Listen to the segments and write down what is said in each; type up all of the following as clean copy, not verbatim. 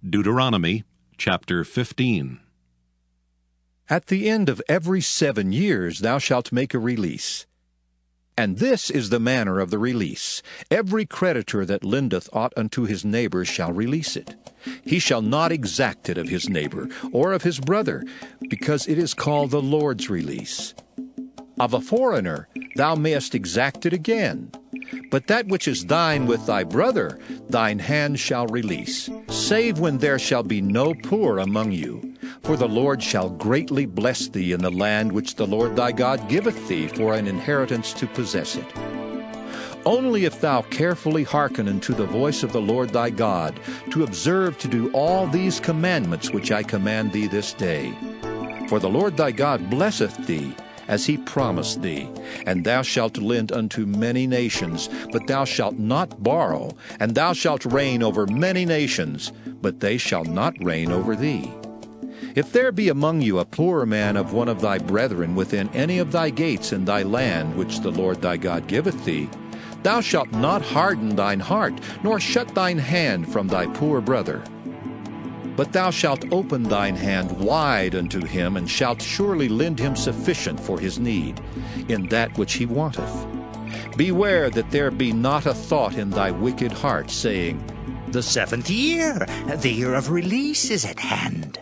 Deuteronomy chapter 15. At the end of every 7 years thou shalt make a release. And this is the manner of the release. Every creditor that lendeth aught unto his neighbor shall release it. He shall not exact it of his neighbor, or of his brother, because it is called the Lord's release. Of a foreigner thou mayest exact it again. But that which is thine with thy brother, thine hand shall release, save when there shall be no poor among you. For the Lord shall greatly bless thee in the land which the Lord thy God giveth thee for an inheritance to possess it. Only if thou carefully hearken unto the voice of the Lord thy God, to observe to do all these commandments which I command thee this day. For the Lord thy God blesseth thee, as he promised thee, and thou shalt lend unto many nations, but thou shalt not borrow, and thou shalt reign over many nations, but they shall not reign over thee. If there be among you a poor man of one of thy brethren within any of thy gates in thy land which the Lord thy God giveth thee, thou shalt not harden thine heart, nor shut thine hand from thy poor brother. But thou shalt open thine hand wide unto him, and shalt surely lend him sufficient for his need, in that which he wanteth. Beware that there be not a thought in thy wicked heart, saying, The 7th year, the year of release, is at hand.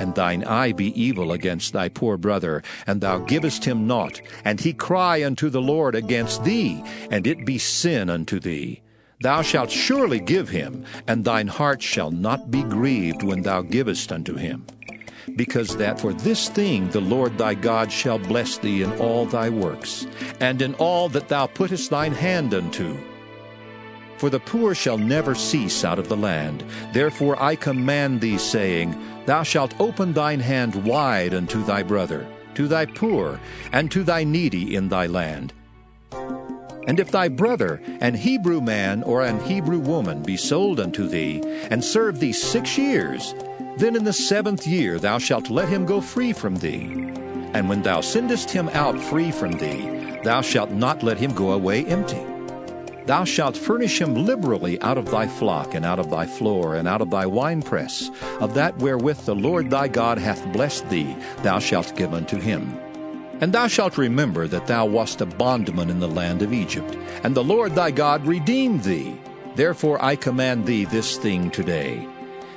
And thine eye be evil against thy poor brother, and thou givest him naught, and he cry unto the Lord against thee, and it be sin unto thee. Thou shalt surely give him, and thine heart shall not be grieved when thou givest unto him. Because that for this thing the Lord thy God shall bless thee in all thy works, and in all that thou puttest thine hand unto. For the poor shall never cease out of the land. Therefore I command thee, saying, Thou shalt open thine hand wide unto thy brother, to thy poor, and to thy needy in thy land. And if thy brother, an Hebrew man or an Hebrew woman, be sold unto thee, and serve thee 6 years, then in the 7th year thou shalt let him go free from thee. And when thou sendest him out free from thee, thou shalt not let him go away empty. Thou shalt furnish him liberally out of thy flock, and out of thy floor, and out of thy winepress. Of that wherewith the Lord thy God hath blessed thee, thou shalt give unto him. And thou shalt remember that thou wast a bondman in the land of Egypt, and the Lord thy God redeemed thee. Therefore I command thee this thing today.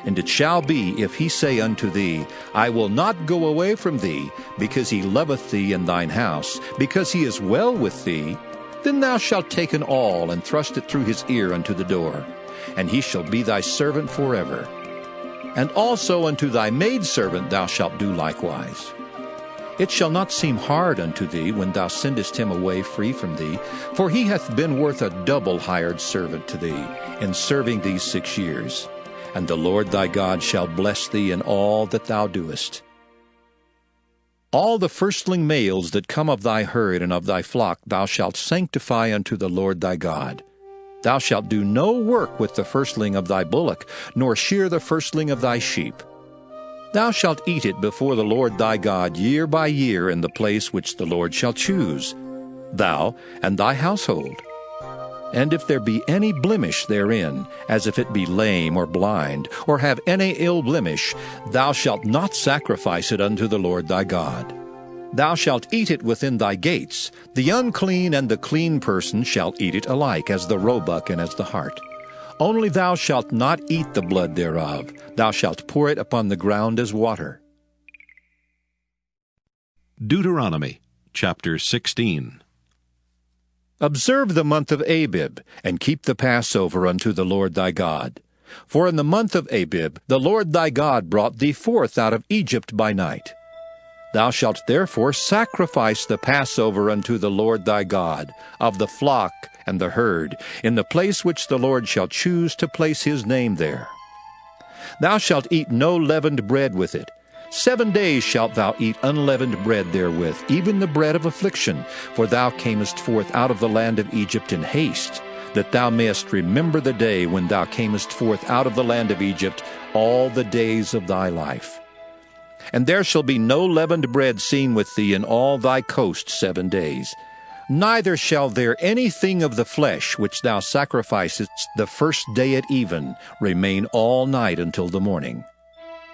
And it shall be, if he say unto thee, I will not go away from thee, because he loveth thee in thine house, because he is well with thee, then thou shalt take an awl, and thrust it through his ear unto the door, and he shall be thy servant forever. And also unto thy maidservant thou shalt do likewise. It shall not seem hard unto thee when thou sendest him away free from thee, for he hath been worth a double hired servant to thee, in serving these 6 years. And the Lord thy God shall bless thee in all that thou doest. All the firstling males that come of thy herd and of thy flock thou shalt sanctify unto the Lord thy God. Thou shalt do no work with the firstling of thy bullock, nor shear the firstling of thy sheep. Thou shalt eat it before the Lord thy God year by year in the place which the Lord shall choose, thou and thy household. And if there be any blemish therein, as if it be lame or blind, or have any ill blemish, thou shalt not sacrifice it unto the Lord thy God. Thou shalt eat it within thy gates. The unclean and the clean person shall eat it alike, as the roebuck and as the hart. Only thou shalt not eat the blood thereof. Thou shalt pour it upon the ground as water. Deuteronomy chapter 16. Observe the month of Abib, and keep the Passover unto the Lord thy God. For in the month of Abib the Lord thy God brought thee forth out of Egypt by night. Thou shalt therefore sacrifice the Passover unto the Lord thy God, of the flock and the herd, in the place which the Lord shall choose to place his name there. Thou shalt eat no leavened bread with it. 7 days shalt thou eat unleavened bread therewith, even the bread of affliction, for thou camest forth out of the land of Egypt in haste, that thou mayest remember the day when thou camest forth out of the land of Egypt all the days of thy life. And there shall be no leavened bread seen with thee in all thy coast 7 days. Neither shall there anything of the flesh which thou sacrificest the first day at even remain all night until the morning.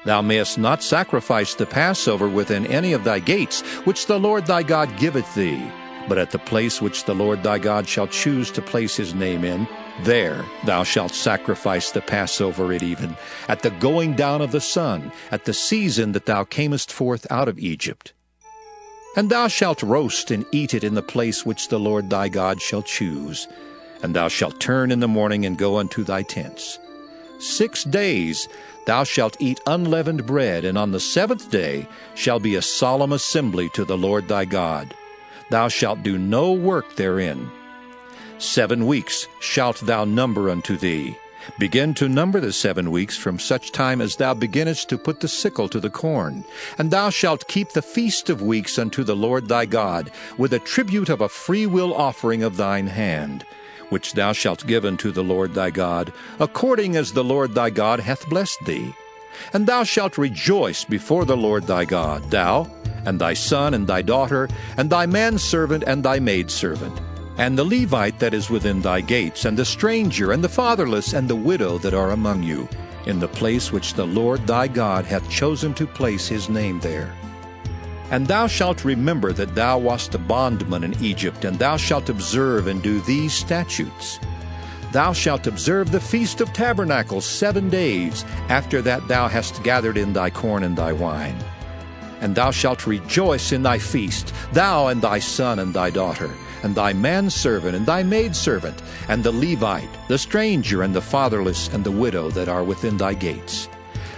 Thou mayest not sacrifice the Passover within any of thy gates, which the Lord thy God giveth thee, but at the place which the Lord thy God shall choose to place his name in, there thou shalt sacrifice the Passover at even, at the going down of the sun, at the season that thou camest forth out of Egypt. And thou shalt roast and eat it in the place which the Lord thy God shall choose. And thou shalt turn in the morning and go unto thy tents. 6 days thou shalt eat unleavened bread, and on the 7th day shall be a solemn assembly to the Lord thy God. Thou shalt do no work therein. 7 weeks shalt thou number unto thee. Begin to number the 7 weeks from such time as thou beginnest to put the sickle to the corn. And thou shalt keep the feast of weeks unto the Lord thy God, with a tribute of a freewill offering of thine hand, which thou shalt give unto the Lord thy God, according as the Lord thy God hath blessed thee. And thou shalt rejoice before the Lord thy God, thou, and thy son, and thy daughter, and thy manservant, and thy maidservant, and the Levite that is within thy gates, and the stranger, and the fatherless, and the widow that are among you, in the place which the Lord thy God hath chosen to place his name there. And thou shalt remember that thou wast a bondman in Egypt, and thou shalt observe and do these statutes. Thou shalt observe the Feast of Tabernacles 7 days, after that thou hast gathered in thy corn and thy wine. And thou shalt rejoice in thy feast, thou and thy son and thy daughter, and thy manservant and thy maidservant, and the Levite, the stranger, and the fatherless, and the widow that are within thy gates.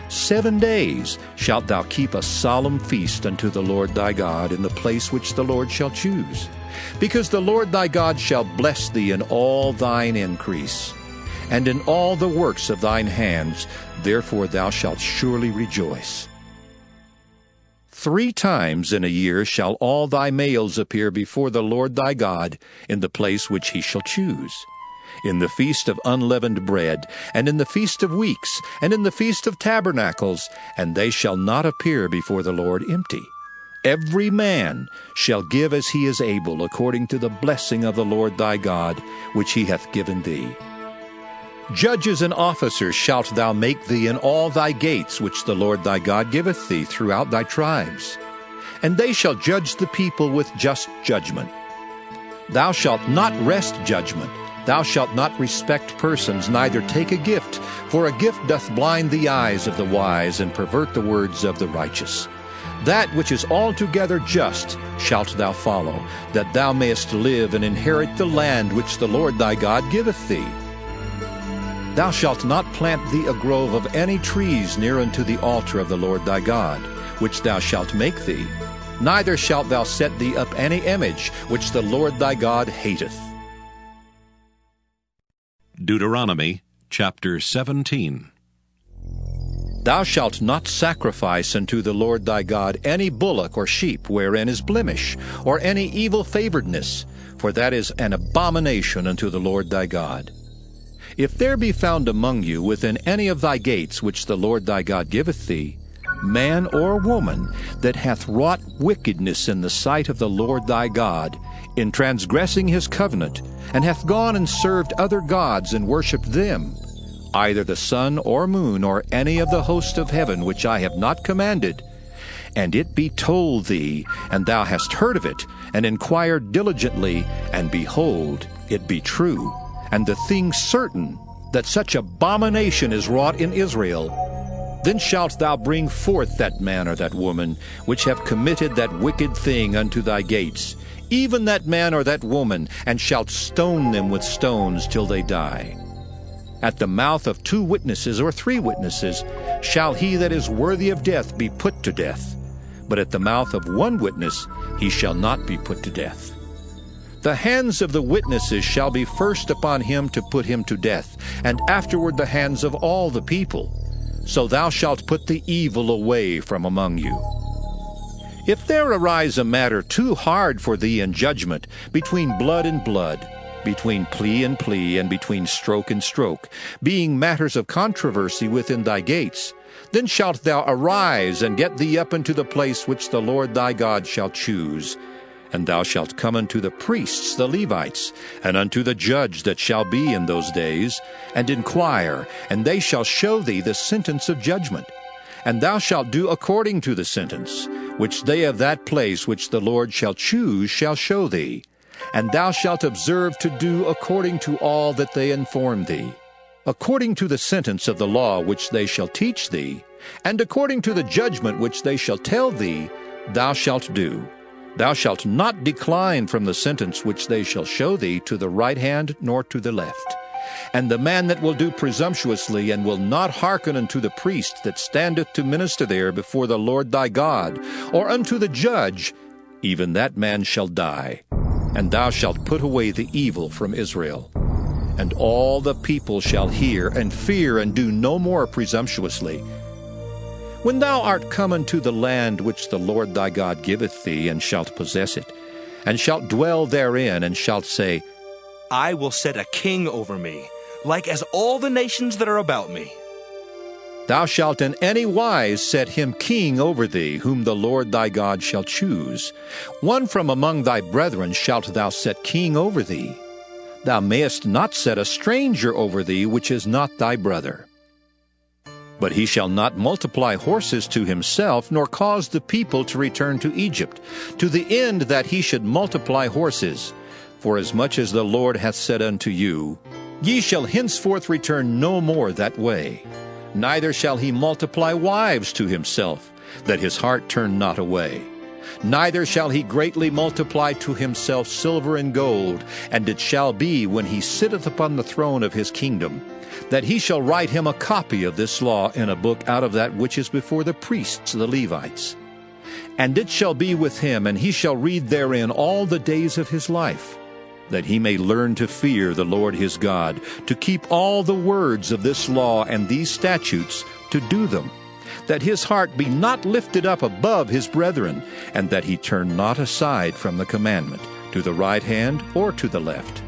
7 days shalt thou keep a solemn feast unto the Lord thy God in the place which the Lord shall choose, because the Lord thy God shall bless thee in all thine increase, and in all the works of thine hands, therefore thou shalt surely rejoice. 3 times in a year shall all thy males appear before the Lord thy God in the place which he shall choose, in the feast of unleavened bread, and in the feast of weeks, and in the feast of tabernacles, and they shall not appear before the Lord empty. Every man shall give as he is able, according to the blessing of the Lord thy God, which he hath given thee. Judges and officers shalt thou make thee in all thy gates, which the Lord thy God giveth thee throughout thy tribes. And they shall judge the people with just judgment. Thou shalt not wrest judgment. Thou shalt not respect persons, neither take a gift, for a gift doth blind the eyes of the wise, and pervert the words of the righteous. That which is altogether just shalt thou follow, that thou mayest live and inherit the land which the Lord thy God giveth thee. Thou shalt not plant thee a grove of any trees near unto the altar of the Lord thy God, which thou shalt make thee, neither shalt thou set thee up any image, which the Lord thy God hateth. Deuteronomy chapter 17. Thou shalt not sacrifice unto the Lord thy God any bullock or sheep wherein is blemish, or any evil favoredness, for that is an abomination unto the Lord thy God. If there be found among you within any of thy gates which the Lord thy God giveth thee, man or woman that hath wrought wickedness in the sight of the Lord thy God, in transgressing his covenant, and hath gone and served other gods and worshipped them, either the sun or moon or any of the host of heaven which I have not commanded, and it be told thee, and thou hast heard of it, and inquired diligently, and behold, it be true, and the thing certain, that such abomination is wrought in Israel, then shalt thou bring forth that man or that woman, which have committed that wicked thing unto thy gates, even that man or that woman, and shalt stone them with stones till they die. At the mouth of 2 witnesses or 3 witnesses shall he that is worthy of death be put to death, but at the mouth of 1 witness he shall not be put to death. The hands of the witnesses shall be first upon him to put him to death, and afterward the hands of all the people. So thou shalt put the evil away from among you. If there arise a matter too hard for thee in judgment, between blood and blood, between plea and plea, and between stroke and stroke, being matters of controversy within thy gates, then shalt thou arise and get thee up into the place which the Lord thy God shall choose, And thou shalt come unto the priests the Levites, and unto the judge that shall be in those days, and inquire, and they shall show thee the sentence of judgment. And thou shalt do according to the sentence, which they of that place which the Lord shall choose shall show thee. And thou shalt observe to do according to all that they inform thee, according to the sentence of the law which they shall teach thee, and according to the judgment which they shall tell thee, thou shalt do. Thou shalt not decline from the sentence which they shall show thee to the right hand nor to the left. And the man that will do presumptuously, and will not hearken unto the priest that standeth to minister there before the Lord thy God, or unto the judge, even that man shall die. And thou shalt put away the evil from Israel. And all the people shall hear, and fear, and do no more presumptuously. When thou art come unto the land which the Lord thy God giveth thee, and shalt possess it, and shalt dwell therein, and shalt say, I will set a king over me, like as all the nations that are about me. Thou shalt in any wise set him king over thee, whom the Lord thy God shall choose. One from among thy brethren shalt thou set king over thee. Thou mayest not set a stranger over thee, which is not thy brother. But he shall not multiply horses to himself, nor cause the people to return to Egypt, to the end that he should multiply horses. Forasmuch as the Lord hath said unto you, Ye shall henceforth return no more that way. Neither shall he multiply wives to himself, that his heart turn not away. Neither shall he greatly multiply to himself silver and gold, and it shall be, when he sitteth upon the throne of his kingdom, that he shall write him a copy of this law in a book out of that which is before the priests the Levites. And it shall be with him, and he shall read therein all the days of his life, that he may learn to fear the Lord his God, to keep all the words of this law and these statutes, to do them, that his heart be not lifted up above his brethren, and that he turn not aside from the commandment, to the right hand or to the left,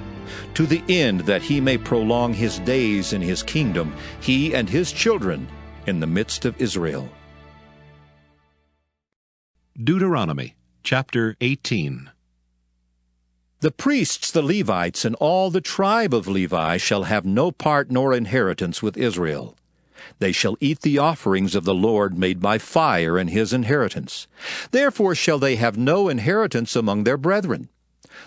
to the end that he may prolong his days in his kingdom, he and his children, in the midst of Israel. Deuteronomy chapter 18. The priests the Levites and all the tribe of Levi shall have no part nor inheritance with Israel. They shall eat the offerings of the Lord made by fire in his inheritance. Therefore shall they have no inheritance among their brethren.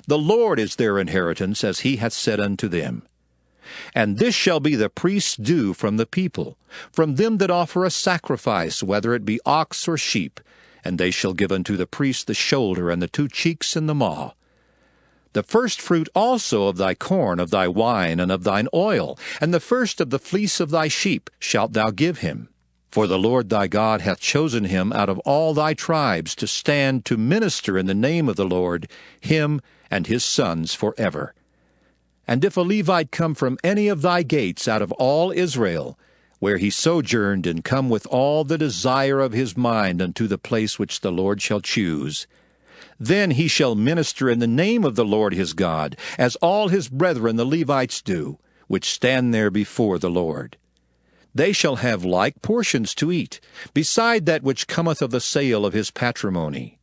The Lord is their inheritance, as he hath said unto them. And this shall be the priest's due from the people, from them that offer a sacrifice, whether it be ox or sheep, and they shall give unto the priest the shoulder, and the 2 cheeks, and the maw. The first fruit also of thy corn, of thy wine, and of thine oil, and the first of the fleece of thy sheep shalt thou give him. For the Lord thy God hath chosen him out of all thy tribes to stand to minister in the name of the Lord, him and his sons forever. And if a Levite come from any of thy gates out of all Israel, where he sojourned, and come with all the desire of his mind unto the place which the Lord shall choose, then he shall minister in the name of the Lord his God, as all his brethren the Levites do, which stand there before the Lord. They shall have like portions to eat, beside that which cometh of the sale of his patrimony.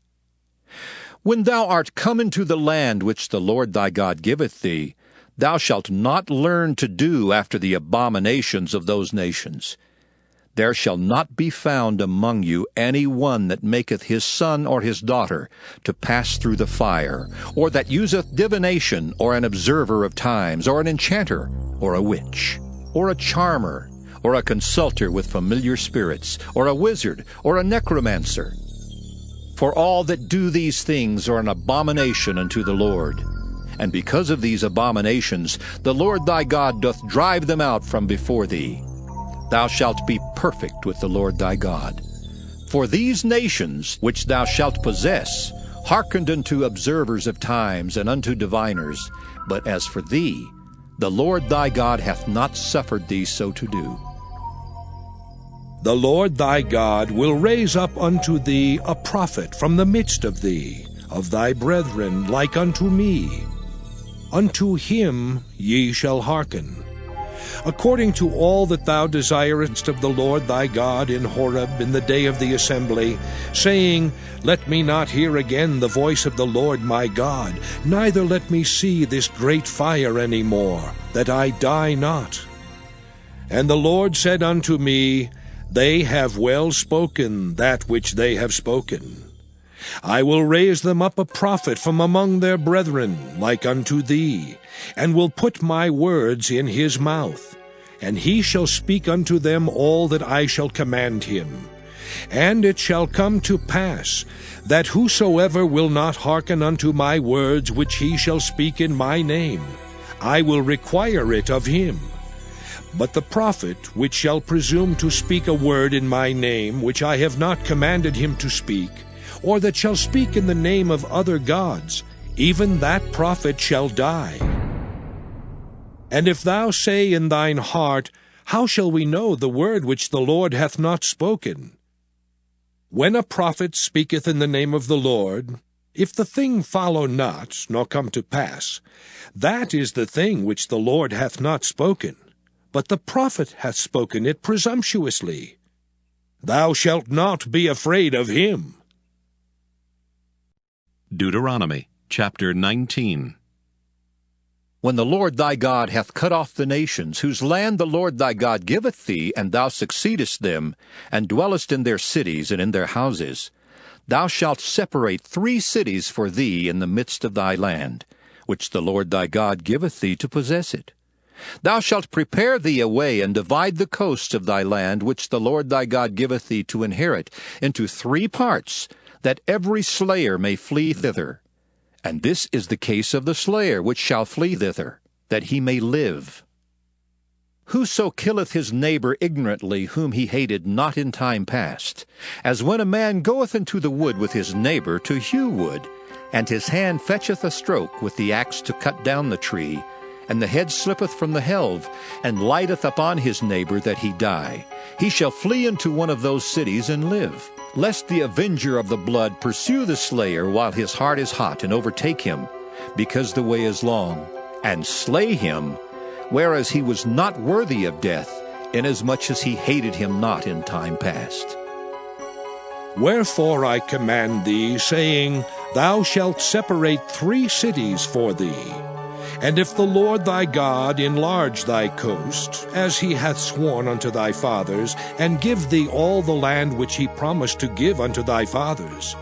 When thou art come into the land which the Lord thy God giveth thee, thou shalt not learn to do after the abominations of those nations. There shall not be found among you any one that maketh his son or his daughter to pass through the fire, or that useth divination, or an observer of times, or an enchanter, or a witch, or a charmer, or a consulter with familiar spirits, or a wizard, or a necromancer. For all that do these things are an abomination unto the Lord. And because of these abominations the Lord thy God doth drive them out from before thee. Thou shalt be perfect with the Lord thy God. For these nations which thou shalt possess hearkened unto observers of times and unto diviners, but as for thee, the Lord thy God hath not suffered thee so to do. The Lord thy God will raise up unto thee a prophet from the midst of thee, of thy brethren like unto me. Unto him ye shall hearken. according to all that thou desirest of the Lord thy God in Horeb in the day of the assembly, saying, Let me not hear again the voice of the Lord my God, neither let me see this great fire any more, that I die not. And the Lord said unto me, They have well spoken that which they have spoken. I will raise them up a prophet from among their brethren, like unto thee, and will put my words in his mouth, and he shall speak unto them all that I shall command him. And it shall come to pass, that whosoever will not hearken unto my words which he shall speak in my name, I will require it of him. But the prophet which shall presume to speak a word in my name which I have not commanded him to speak, or that shall speak in the name of other gods, even that prophet shall die. And if thou say in thine heart, How shall we know the word which the Lord hath not spoken? When a prophet speaketh in the name of the Lord, if the thing follow not, nor come to pass, that is the thing which the Lord hath not spoken, but the prophet hath spoken it presumptuously. Thou shalt not be afraid of him. Deuteronomy chapter 19. When the Lord thy God hath cut off the nations, whose land the Lord thy God giveth thee, and thou succeedest them, and dwellest in their cities and in their houses, thou shalt separate 3 cities for thee in the midst of thy land, which the Lord thy God giveth thee to possess it. Thou shalt prepare thee a way, and divide the coasts of thy land, which the Lord thy God giveth thee to inherit, into 3 parts, that every slayer may flee thither. And this is the case of the slayer which shall flee thither, that he may live. Whoso killeth his neighbor ignorantly, whom he hated not in time past, as when a man goeth into the wood with his neighbor to hew wood, and his hand fetcheth a stroke with the axe to cut down the tree, and the head slippeth from the helve, and lighteth upon his neighbor that he die, he shall flee into one of those cities and live. Lest the avenger of the blood pursue the slayer while his heart is hot, and overtake him, because the way is long, and slay him, whereas he was not worthy of death, inasmuch as he hated him not in time past. Wherefore I command thee, saying, Thou shalt separate 3 cities for thee. And if the Lord thy God enlarge thy coast, as he hath sworn unto thy fathers, and give thee all the land which he promised to give unto thy fathers,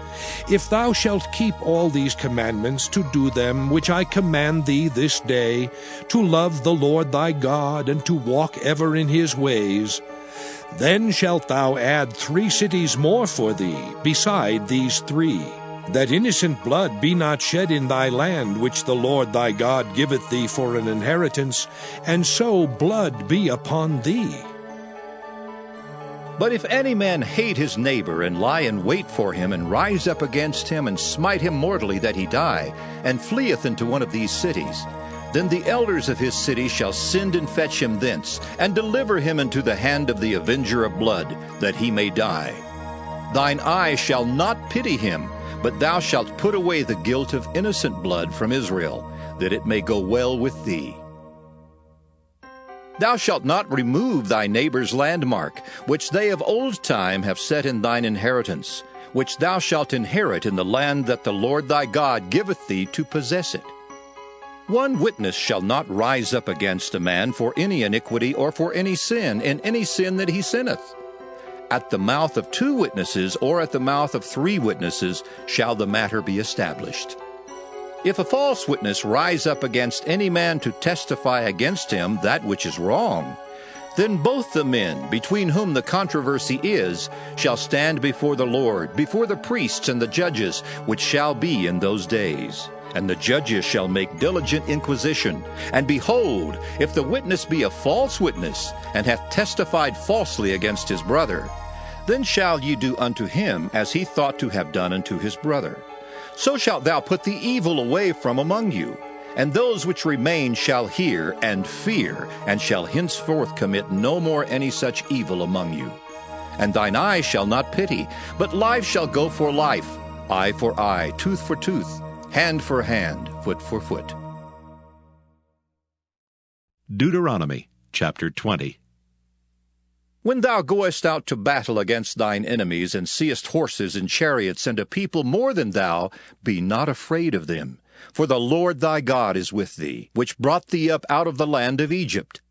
if thou shalt keep all these commandments to do them which I command thee this day, to love the Lord thy God, and to walk ever in his ways, then shalt thou add 3 cities more for thee, beside these 3, that innocent blood be not shed in thy land, which the Lord thy God giveth thee for an inheritance, and so blood be upon thee. But if any man hate his neighbor, and lie in wait for him, and rise up against him, and smite him mortally that he die, and fleeth into one of these cities, then the elders of his city shall send and fetch him thence, and deliver him into the hand of the avenger of blood, that he may die. Thine eye shall not pity him, but thou shalt put away the guilt of innocent blood from Israel, that it may go well with thee. Thou shalt not remove thy neighbor's landmark, which they of old time have set in thine inheritance, which thou shalt inherit in the land that the Lord thy God giveth thee to possess it. One witness shall not rise up against a man for any iniquity or for any sin, in any sin that he sinneth. At the mouth of 2 witnesses, or at the mouth of 3 witnesses, shall the matter be established. If a false witness rise up against any man to testify against him that which is wrong, then both the men, between whom the controversy is, shall stand before the Lord, before the priests and the judges, which shall be in those days. And the judges shall make diligent inquisition. And behold, if the witness be a false witness, and hath testified falsely against his brother, then shall ye do unto him as he thought to have done unto his brother. So shalt thou put the evil away from among you. And those which remain shall hear and fear, and shall henceforth commit no more any such evil among you. And thine eye shall not pity, but life shall go for life, eye for eye, tooth for tooth, hand for hand, foot for foot. Deuteronomy chapter 20. When thou goest out to battle against thine enemies, and seest horses and chariots, and a people more than thou, be not afraid of them. For the Lord thy God is with thee, which brought thee up out of the land of Egypt.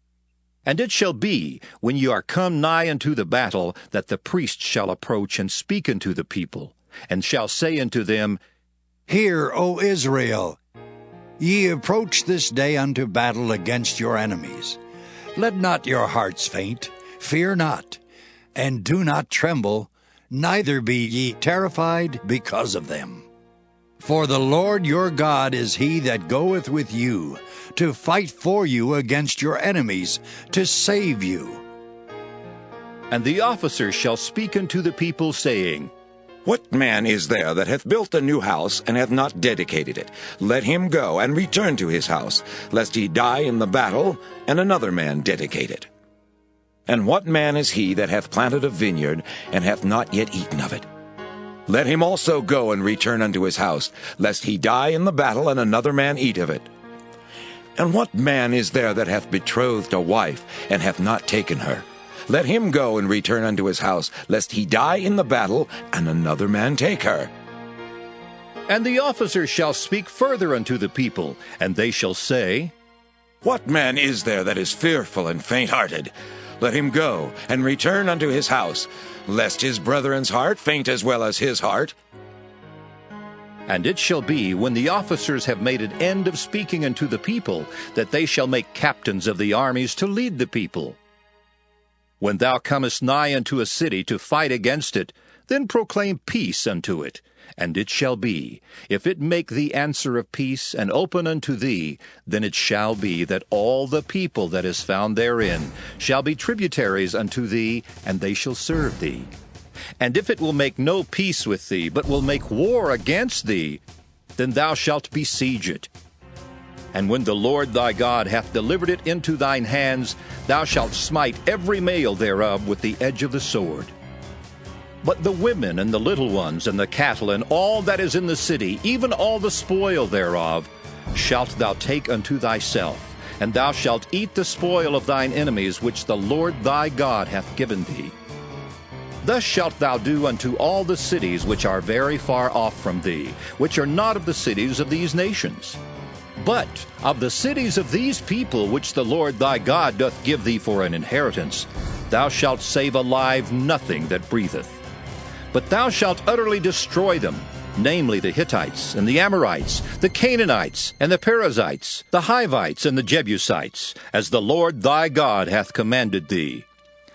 And it shall be, when ye are come nigh unto the battle, that the priest shall approach and speak unto the people, and shall say unto them, Hear, O Israel, ye approach this day unto battle against your enemies. Let not your hearts faint, fear not, and do not tremble, neither be ye terrified because of them. For the Lord your God is he that goeth with you, to fight for you against your enemies, to save you. And the officers shall speak unto the people, saying, What man is there that hath built a new house, and hath not dedicated it? Let him go, and return to his house, lest he die in the battle, and another man dedicate it. And what man is he that hath planted a vineyard, and hath not yet eaten of it? Let him also go and return unto his house, lest he die in the battle, and another man eat of it. And what man is there that hath betrothed a wife, and hath not taken her? Let him go and return unto his house, lest he die in the battle, and another man take her. And the officers shall speak further unto the people, and they shall say, What man is there that is fearful and faint-hearted? Let him go and return unto his house, lest his brethren's heart faint as well as his heart. And it shall be, when the officers have made an end of speaking unto the people, that they shall make captains of the armies to lead the people. When thou comest nigh unto a city to fight against it, then proclaim peace unto it. And it shall be, if it make thee answer of peace, and open unto thee, then it shall be that all the people that is found therein shall be tributaries unto thee, and they shall serve thee. And if it will make no peace with thee, but will make war against thee, then thou shalt besiege it. And when the Lord thy God hath delivered it into thine hands, thou shalt smite every male thereof with the edge of the sword. But the women and the little ones and the cattle and all that is in the city, even all the spoil thereof, shalt thou take unto thyself, and thou shalt eat the spoil of thine enemies which the Lord thy God hath given thee. Thus shalt thou do unto all the cities which are very far off from thee, which are not of the cities of these nations. But of the cities of these people which the Lord thy God doth give thee for an inheritance, thou shalt save alive nothing that breatheth. But thou shalt utterly destroy them, namely the Hittites, and the Amorites, the Canaanites, and the Perizzites, the Hivites, and the Jebusites, as the Lord thy God hath commanded thee,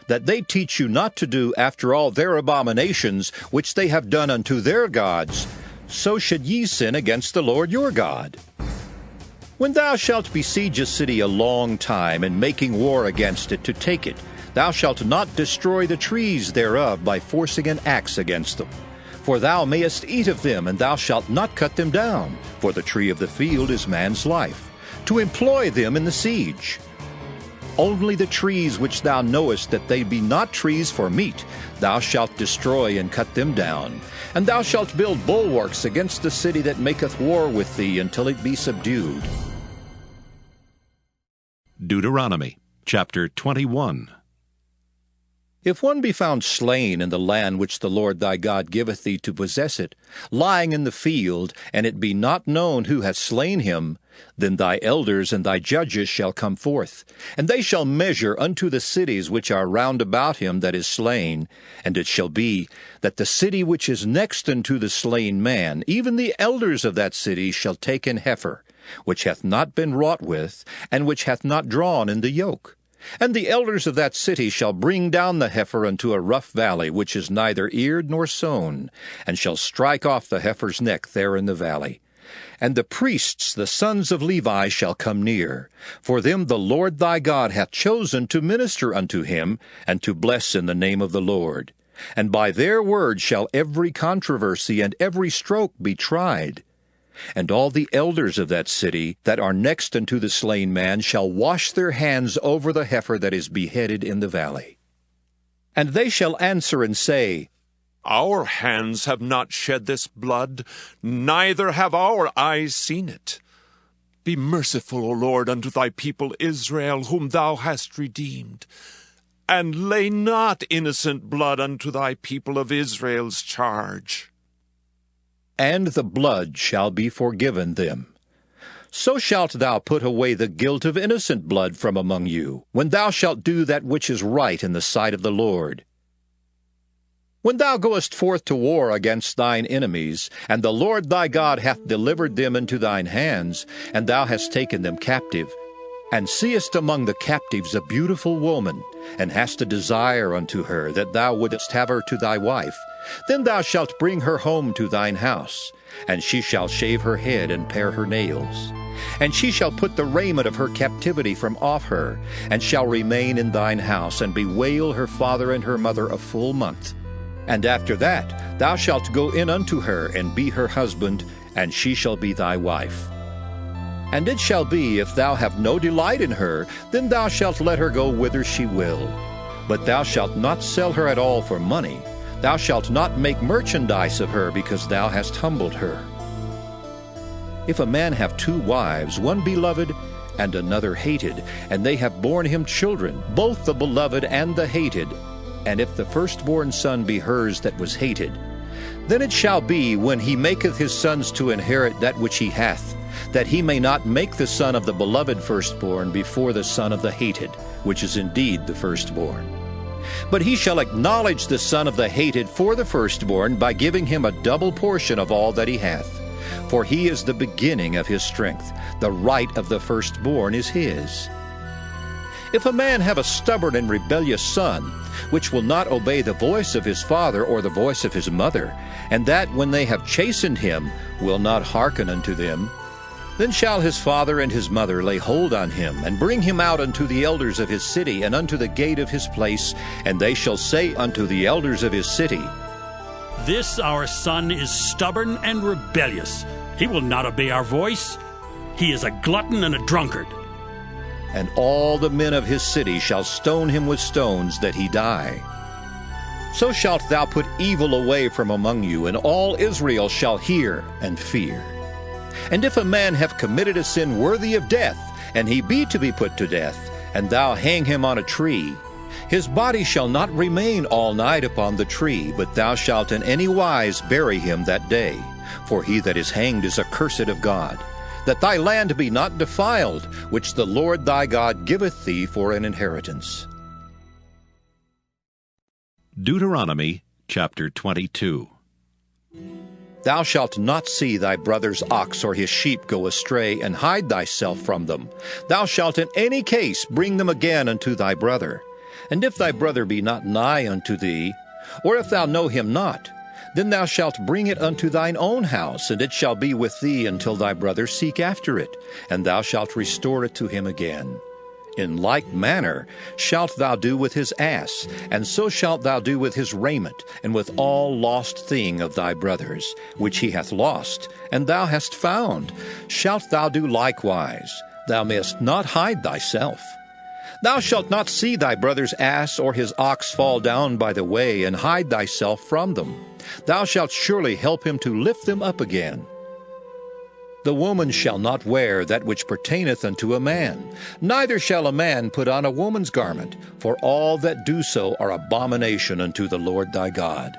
that they teach you not to do after all their abominations which they have done unto their gods, so should ye sin against the Lord your God. When thou shalt besiege a city a long time, and making war against it to take it, thou shalt not destroy the trees thereof by forcing an axe against them. For thou mayest eat of them, and thou shalt not cut them down, for the tree of the field is man's life, to employ them in the siege. Only the trees which thou knowest that they be not trees for meat, thou shalt destroy and cut them down. And thou shalt build bulwarks against the city that maketh war with thee until it be subdued. Deuteronomy chapter 21. If one be found slain in the land which the Lord thy God giveth thee to possess it, lying in the field, and it be not known who hath slain him, then thy elders and thy judges shall come forth, and they shall measure unto the cities which are round about him that is slain. And it shall be that the city which is next unto the slain man, even the elders of that city shall take an heifer, which hath not been wrought with, and which hath not drawn in the yoke. And the elders of that city shall bring down the heifer unto a rough valley, which is neither eared nor sown, and shall strike off the heifer's neck there in the valley. And the priests, the sons of Levi, shall come near. For them the Lord thy God hath chosen to minister unto him, and to bless in the name of the Lord. And by their word shall every controversy and every stroke be tried. And all the elders of that city that are next unto the slain man shall wash their hands over the heifer that is beheaded in the valley. And they shall answer and say, Our hands have not shed this blood, neither have our eyes seen it. Be merciful, O Lord, unto thy people Israel, whom thou hast redeemed. And lay not innocent blood unto thy people of Israel's charge. And the blood shall be forgiven them. So shalt thou put away the guilt of innocent blood from among you, when thou shalt do that which is right in the sight of the Lord. When thou goest forth to war against thine enemies, and the Lord thy God hath delivered them into thine hands, and thou hast taken them captive, and seest among the captives a beautiful woman, and hast a desire unto her, that thou wouldest have her to thy wife, then thou shalt bring her home to thine house, and she shall shave her head and pare her nails. And she shall put the raiment of her captivity from off her, and shall remain in thine house, and bewail her father and her mother a full month. And after that thou shalt go in unto her, and be her husband, and she shall be thy wife. And it shall be, if thou have no delight in her, then thou shalt let her go whither she will. But thou shalt not sell her at all for money. Thou shalt not make merchandise of her, because thou hast humbled her. If a man have two wives, one beloved and another hated, and they have borne him children, both the beloved and the hated, and if the firstborn son be hers that was hated, then it shall be, when he maketh his sons to inherit that which he hath, that he may not make the son of the beloved firstborn before the son of the hated, which is indeed the firstborn. But he shall acknowledge the son of the hated for the firstborn, by giving him a double portion of all that he hath. For he is the beginning of his strength. The right of the firstborn is his. If a man have a stubborn and rebellious son, which will not obey the voice of his father or the voice of his mother, and that, when they have chastened him, will not hearken unto them, then shall his father and his mother lay hold on him, and bring him out unto the elders of his city, and unto the gate of his place, and they shall say unto the elders of his city, This our son is stubborn and rebellious. He will not obey our voice. He is a glutton and a drunkard. And all the men of his city shall stone him with stones, that he die. So shalt thou put evil away from among you, and all Israel shall hear and fear. And if a man have committed a sin worthy of death, and he be to be put to death, and thou hang him on a tree, his body shall not remain all night upon the tree, but thou shalt in any wise bury him that day. For he that is hanged is accursed of God. That thy land be not defiled, which the Lord thy God giveth thee for an inheritance. Deuteronomy chapter 22. Thou shalt not see thy brother's ox or his sheep go astray, and hide thyself from them. Thou shalt in any case bring them again unto thy brother. And if thy brother be not nigh unto thee, or if thou know him not, then thou shalt bring it unto thine own house, and it shall be with thee until thy brother seek after it, and thou shalt restore it to him again. In like manner shalt thou do with his ass, and so shalt thou do with his raiment, and with all lost thing of thy brother's, which he hath lost, and thou hast found, shalt thou do likewise. Thou mayest not hide thyself. Thou shalt not see thy brother's ass or his ox fall down by the way, and hide thyself from them. Thou shalt surely help him to lift them up again. The woman shall not wear that which pertaineth unto a man, neither shall a man put on a woman's garment, for all that do so are abomination unto the Lord thy God.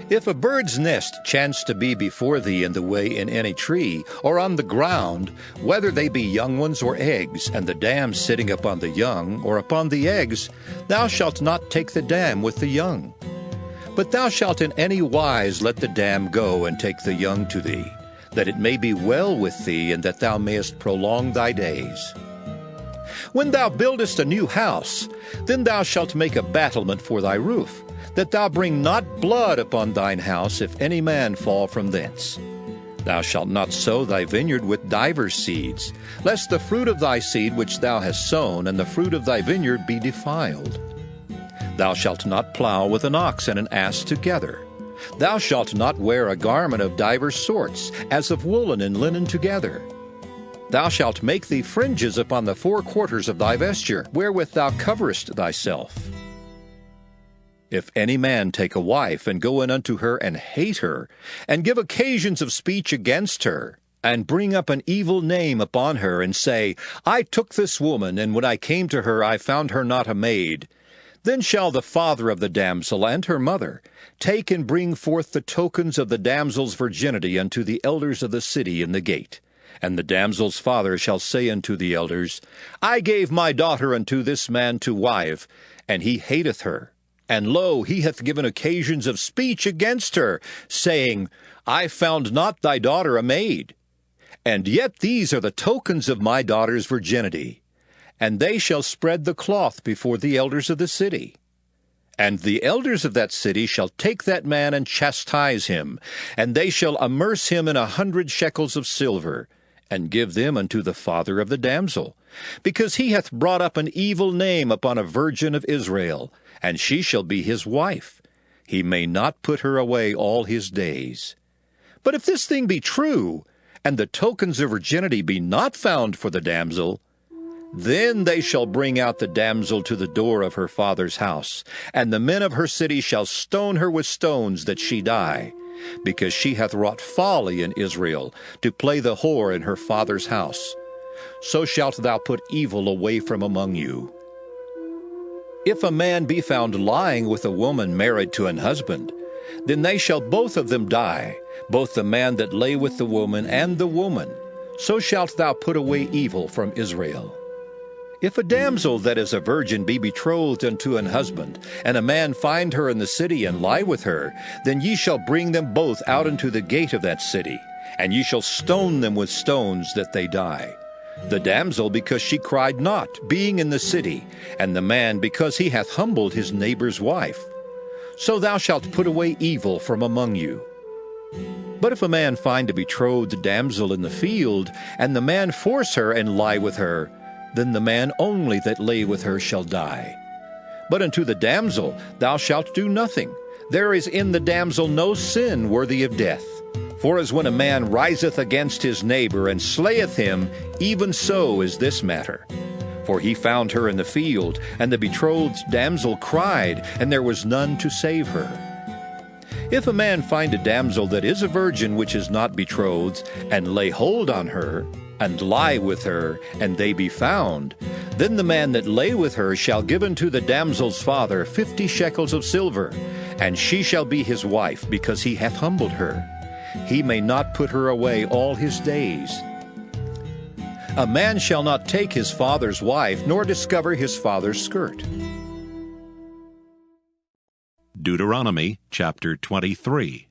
If a bird's nest chance to be before thee in the way in any tree, or on the ground, whether they be young ones or eggs, and the dam sitting upon the young, or upon the eggs, thou shalt not take the dam with the young. But thou shalt in any wise let the dam go, and take the young to thee, that it may be well with thee, and that thou mayest prolong thy days. When thou buildest a new house, then thou shalt make a battlement for thy roof, that thou bring not blood upon thine house, if any man fall from thence. Thou shalt not sow thy vineyard with divers seeds, lest the fruit of thy seed which thou hast sown, and the fruit of thy vineyard be defiled. Thou shalt not plow with an ox and an ass together. Thou shalt not wear a garment of divers sorts, as of woolen and linen together. Thou shalt make thee fringes upon the four quarters of thy vesture, wherewith thou coverest thyself. If any man take a wife, and go in unto her, and hate her, and give occasions of speech against her, and bring up an evil name upon her, and say, I took this woman, and when I came to her I found her not a maid, then shall the father of the damsel and her mother take and bring forth the tokens of the damsel's virginity unto the elders of the city in the gate. And the damsel's father shall say unto the elders, I gave my daughter unto this man to wife, and he hateth her. And lo, he hath given occasions of speech against her, saying, I found not thy daughter a maid. And yet these are the tokens of my daughter's virginity. And they shall spread the cloth before the elders of the city. And the elders of that city shall take that man and chastise him, and they shall amerce him in 100 shekels of silver, and give them unto the father of the damsel, because he hath brought up an evil name upon a virgin of Israel, and she shall be his wife. He may not put her away all his days. But if this thing be true, and the tokens of virginity be not found for the damsel, then they shall bring out the damsel to the door of her father's house, and the men of her city shall stone her with stones that she die, because she hath wrought folly in Israel, to play the whore in her father's house. So shalt thou put evil away from among you. If a man be found lying with a woman married to an husband, then they shall both of them die, both the man that lay with the woman and the woman. So shalt thou put away evil from Israel. If a damsel that is a virgin be betrothed unto an husband, and a man find her in the city and lie with her, then ye shall bring them both out into the gate of that city, and ye shall stone them with stones that they die. The damsel because she cried not, being in the city, and the man because he hath humbled his neighbor's wife. So thou shalt put away evil from among you. But if a man find a betrothed damsel in the field, and the man force her and lie with her, then the man only that lay with her shall die. But unto the damsel thou shalt do nothing. There is in the damsel no sin worthy of death. For as when a man riseth against his neighbor and slayeth him, even so is this matter. For he found her in the field, and the betrothed damsel cried, and there was none to save her. If a man find a damsel that is a virgin which is not betrothed, and lay hold on her, and lie with her, and they be found, then the man that lay with her shall give unto the damsel's father 50 shekels of silver, and she shall be his wife, because he hath humbled her. He may not put her away all his days. A man shall not take his father's wife, nor discover his father's skirt. Deuteronomy chapter 23.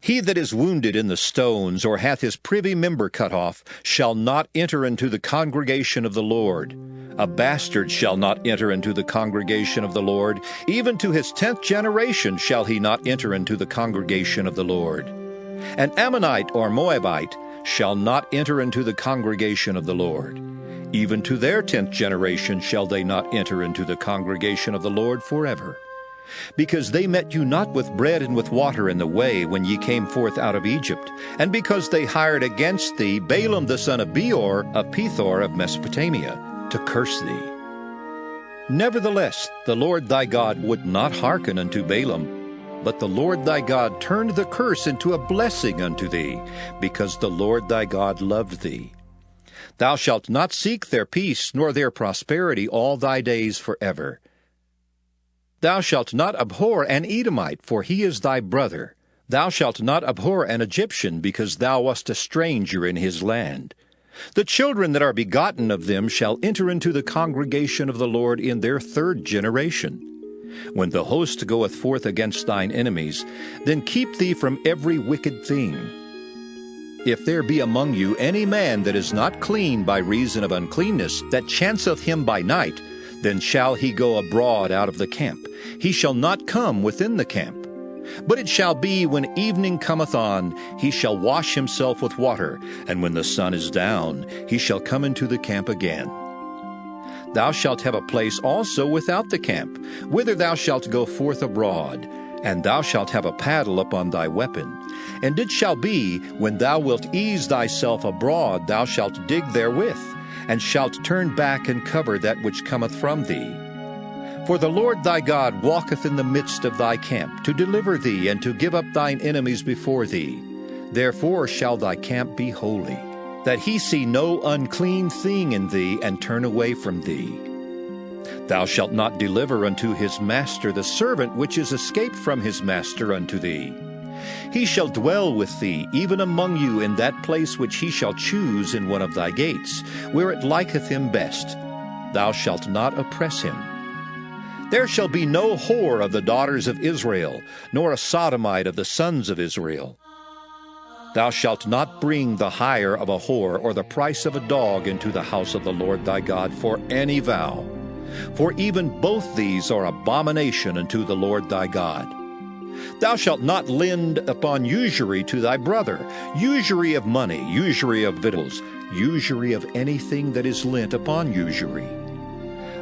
He that is wounded in the stones, or hath his privy member cut off, shall not enter into the congregation of the Lord. A bastard shall not enter into the congregation of the Lord. Even to his 10th generation shall he not enter into the congregation of the Lord. An Ammonite or Moabite shall not enter into the congregation of the Lord. Even to their 10th generation shall they not enter into the congregation of the Lord forever. Because they met you not with bread and with water in the way when ye came forth out of Egypt, and because they hired against thee Balaam the son of Beor of Pethor of Mesopotamia, to curse thee. Nevertheless, the Lord thy God would not hearken unto Balaam, but the Lord thy God turned the curse into a blessing unto thee, because the Lord thy God loved thee. Thou shalt not seek their peace nor their prosperity all thy days forever. Thou shalt not abhor an Edomite, for he is thy brother. Thou shalt not abhor an Egyptian, because thou wast a stranger in his land. The children that are begotten of them shall enter into the congregation of the Lord in their 3rd generation. When the host goeth forth against thine enemies, then keep thee from every wicked thing. If there be among you any man that is not clean by reason of uncleanness, that chanceth him by night, then shall he go abroad out of the camp. He shall not come within the camp. But it shall be, when evening cometh on, he shall wash himself with water, and when the sun is down, he shall come into the camp again. Thou shalt have a place also without the camp, whither thou shalt go forth abroad, and thou shalt have a paddle upon thy weapon. And it shall be, when thou wilt ease thyself abroad, thou shalt dig therewith, and shalt turn back and cover that which cometh from thee. For the Lord thy God walketh in the midst of thy camp, to deliver thee, and to give up thine enemies before thee. Therefore shall thy camp be holy, that he see no unclean thing in thee, and turn away from thee. Thou shalt not deliver unto his master the servant which is escaped from his master unto thee. He shall dwell with thee, even among you, in that place which he shall choose in one of thy gates, where it liketh him best. Thou shalt not oppress him. There shall be no whore of the daughters of Israel, nor a sodomite of the sons of Israel. Thou shalt not bring the hire of a whore or the price of a dog into the house of the Lord thy God for any vow. For even both these are abomination unto the Lord thy God. Thou shalt not lend upon usury to thy brother, usury of money, usury of victuals, usury of anything that is lent upon usury.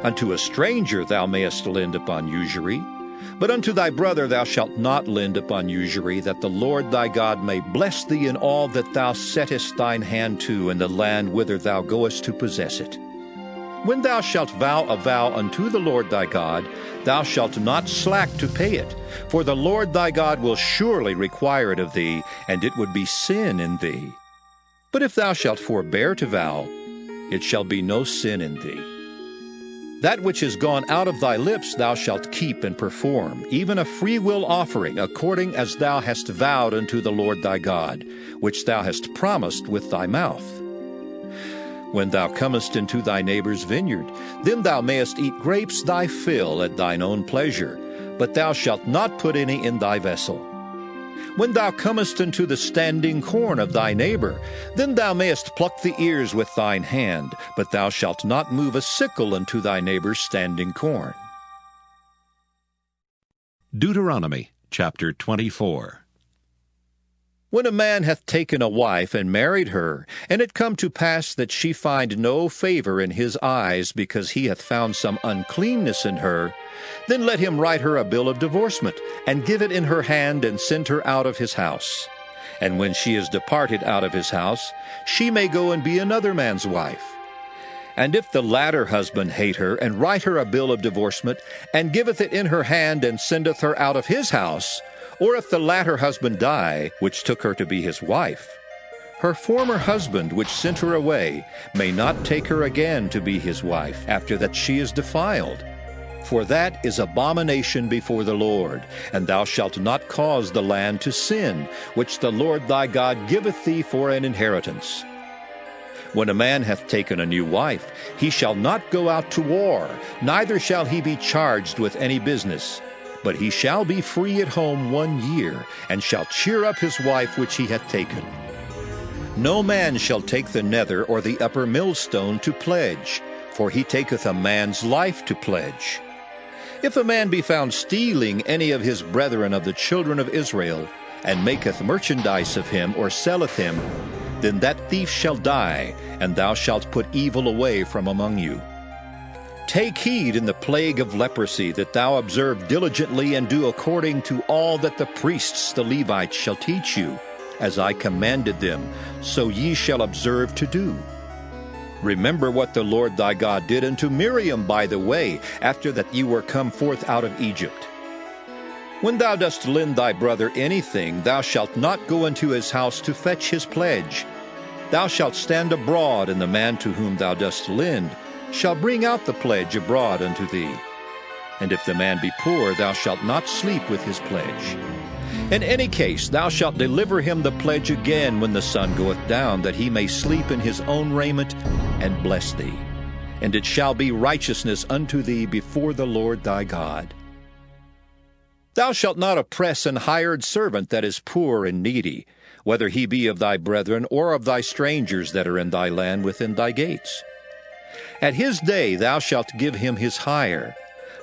Unto a stranger thou mayest lend upon usury, but unto thy brother thou shalt not lend upon usury, that the Lord thy God may bless thee in all that thou settest thine hand to in the land whither thou goest to possess it. When thou shalt vow a vow unto the Lord thy God, thou shalt not slack to pay it, for the Lord thy God will surely require it of thee, and it would be sin in thee. But if thou shalt forbear to vow, it shall be no sin in thee. That which is gone out of thy lips thou shalt keep and perform, even a freewill offering, according as thou hast vowed unto the Lord thy God, which thou hast promised with thy mouth. When thou comest into thy neighbor's vineyard, then thou mayest eat grapes thy fill at thine own pleasure, but thou shalt not put any in thy vessel. When thou comest into the standing corn of thy neighbor, then thou mayest pluck the ears with thine hand, but thou shalt not move a sickle unto thy neighbor's standing corn. Deuteronomy chapter 24. When a man hath taken a wife and married her, and it come to pass that she find no favor in his eyes, because he hath found some uncleanness in her, then let him write her a bill of divorcement, and give it in her hand, and send her out of his house. And when she is departed out of his house, she may go and be another man's wife. And if the latter husband hate her, and write her a bill of divorcement, and giveth it in her hand, and sendeth her out of his house, or if the latter husband die, which took her to be his wife, her former husband, which sent her away, may not take her again to be his wife, after that she is defiled. For that is abomination before the Lord, and thou shalt not cause the land to sin, which the Lord thy God giveth thee for an inheritance. When a man hath taken a new wife, he shall not go out to war, neither shall he be charged with any business. But he shall be free at home 1 year, and shall cheer up his wife which he hath taken. No man shall take the nether or the upper millstone to pledge, for he taketh a man's life to pledge. If a man be found stealing any of his brethren of the children of Israel, and maketh merchandise of him, or selleth him, then that thief shall die, and thou shalt put evil away from among you. Take heed in the plague of leprosy, that thou observe diligently, and do according to all that the priests the Levites shall teach you, as I commanded them, so ye shall observe to do. Remember what the Lord thy God did unto Miriam by the way, after that ye were come forth out of Egypt. When thou dost lend thy brother anything, thou shalt not go into his house to fetch his pledge. Thou shalt stand abroad, and the man to whom thou dost lend shall bring out the pledge abroad unto thee. And if the man be poor, thou shalt not sleep with his pledge. In any case, thou shalt deliver him the pledge again when the sun goeth down, that he may sleep in his own raiment, and bless thee. And it shall be righteousness unto thee before the Lord thy God. Thou shalt not oppress an hired servant that is poor and needy, whether he be of thy brethren or of thy strangers that are in thy land within thy gates. At his day thou shalt give him his hire.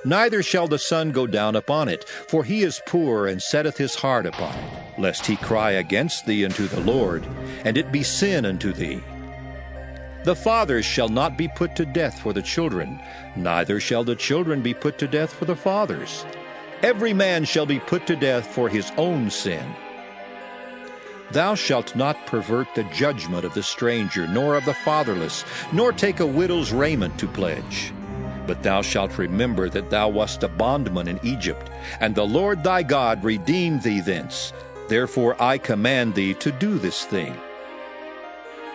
Neither shall the sun go down upon it, for he is poor, and setteth his heart upon it, lest he cry against thee unto the Lord, and it be sin unto thee. The fathers shall not be put to death for the children, neither shall the children be put to death for the fathers. Every man shall be put to death for his own sin. Thou shalt not pervert the judgment of the stranger, nor of the fatherless, nor take a widow's raiment to pledge. But thou shalt remember that thou wast a bondman in Egypt, and the Lord thy God redeemed thee thence. Therefore I command thee to do this thing.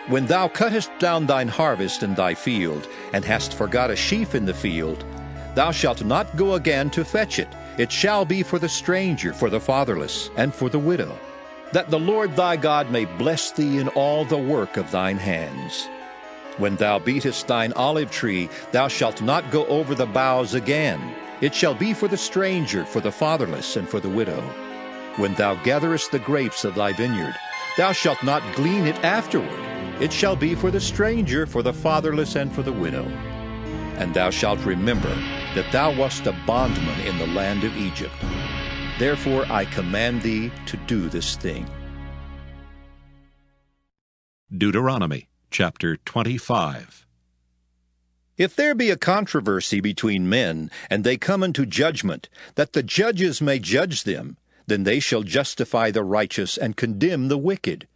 When thou cuttest down thine harvest in thy field, and hast forgot a sheaf in the field, thou shalt not go again to fetch it. It shall be for the stranger, for the fatherless, and for the widow, that the Lord thy God may bless thee in all the work of thine hands. When thou beatest thine olive tree, thou shalt not go over the boughs again. It shall be for the stranger, for the fatherless, and for the widow. When thou gatherest the grapes of thy vineyard, thou shalt not glean it afterward. It shall be for the stranger, for the fatherless, and for the widow. And thou shalt remember that thou wast a bondman in the land of Egypt. Therefore I command thee to do this thing. Deuteronomy chapter 25. If there be a controversy between men, and they come unto judgment, that the judges may judge them, then they shall justify the righteous and condemn the wicked.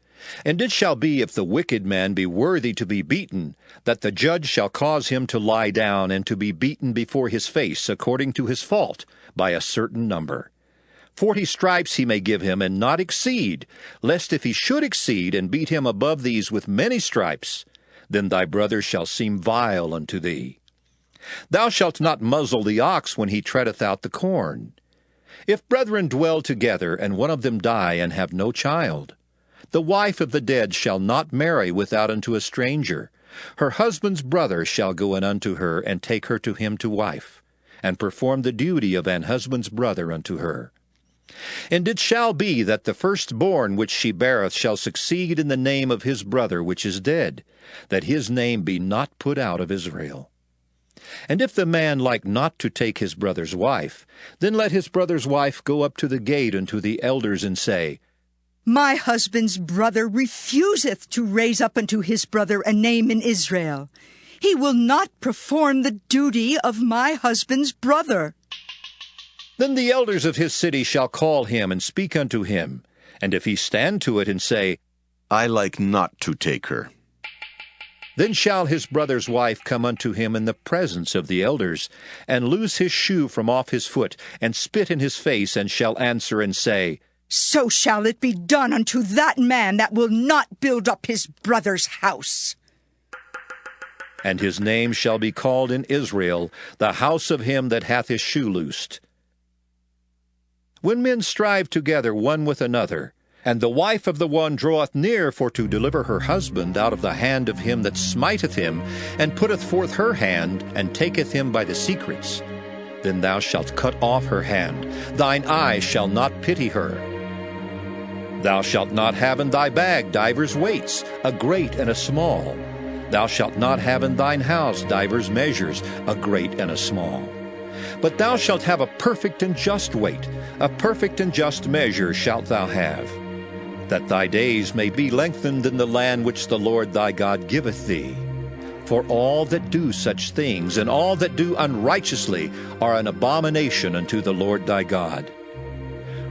And it shall be, if the wicked man be worthy to be beaten, that the judge shall cause him to lie down and to be beaten before his face according to his fault, by a certain number. 40 stripes he may give him, and not exceed, lest if he should exceed, and beat him above these with many stripes, then thy brother shall seem vile unto thee. Thou shalt not muzzle the ox when he treadeth out the corn. If brethren dwell together, and one of them die, and have no child, the wife of the dead shall not marry without unto a stranger. Her husband's brother shall go in unto her, and take her to him to wife, and perform the duty of an husband's brother unto her. And it shall be that the firstborn which she beareth shall succeed in the name of his brother which is dead, that his name be not put out of Israel. And if the man like not to take his brother's wife, then let his brother's wife go up to the gate unto the elders, and say, My husband's brother refuseth to raise up unto his brother a name in Israel. He will not perform the duty of my husband's brother. Then the elders of his city shall call him, and speak unto him. And if he stand to it, and say, I like not to take her, then shall his brother's wife come unto him in the presence of the elders, and loose his shoe from off his foot, and spit in his face, and shall answer and say, So shall it be done unto that man that will not build up his brother's house. And his name shall be called in Israel, the house of him that hath his shoe loosed. When men strive together one with another, and the wife of the one draweth near for to deliver her husband out of the hand of him that smiteth him, and putteth forth her hand, and taketh him by the secrets, then thou shalt cut off her hand. Thine eye shall not pity her. Thou shalt not have in thy bag divers weights, a great and a small. Thou shalt not have in thine house divers measures, a great and a small. But thou shalt have a perfect and just weight, a perfect and just measure shalt thou have, that thy days may be lengthened in the land which the Lord thy God giveth thee. For all that do such things, and all that do unrighteously, are an abomination unto the Lord thy God.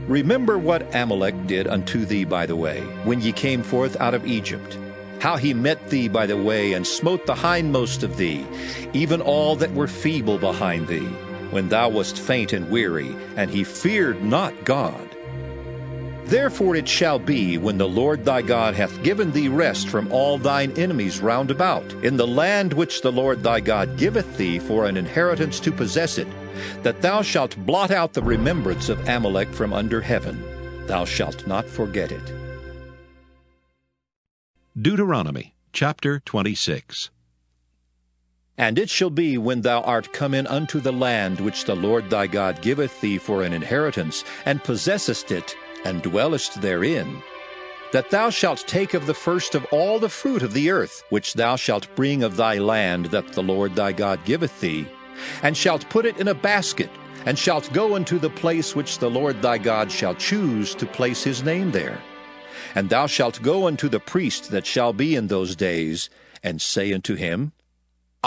Remember what Amalek did unto thee by the way, when ye came forth out of Egypt, how he met thee by the way, and smote the hindmost of thee, even all that were feeble behind thee, when thou wast faint and weary, and he feared not God. Therefore it shall be, when the Lord thy God hath given thee rest from all thine enemies round about, in the land which the Lord thy God giveth thee for an inheritance to possess it, that thou shalt blot out the remembrance of Amalek from under heaven. Thou shalt not forget it. Deuteronomy chapter 26. And it shall be, when thou art come in unto the land which the Lord thy God giveth thee for an inheritance, and possessest it, and dwellest therein, that thou shalt take of the first of all the fruit of the earth, which thou shalt bring of thy land that the Lord thy God giveth thee, and shalt put it in a basket, and shalt go unto the place which the Lord thy God shall choose to place his name there. And thou shalt go unto the priest that shall be in those days, and say unto him,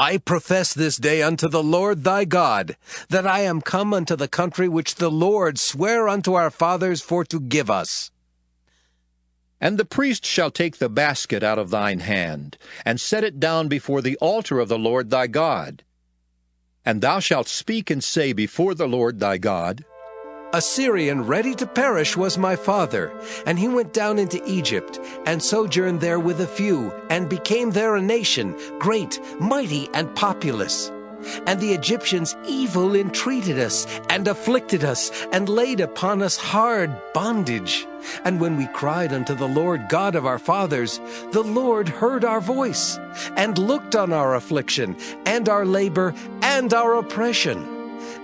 I profess this day unto the Lord thy God, that I am come unto the country which the Lord sware unto our fathers for to give us. And the priest shall take the basket out of thine hand, and set it down before the altar of the Lord thy God. And thou shalt speak and say before the Lord thy God, A Syrian ready to perish was my father, and he went down into Egypt, and sojourned there with a few, and became there a nation, great, mighty, and populous. And the Egyptians evil entreated us, and afflicted us, and laid upon us hard bondage. And when we cried unto the Lord God of our fathers, the Lord heard our voice, and looked on our affliction, and our labor, and our oppression.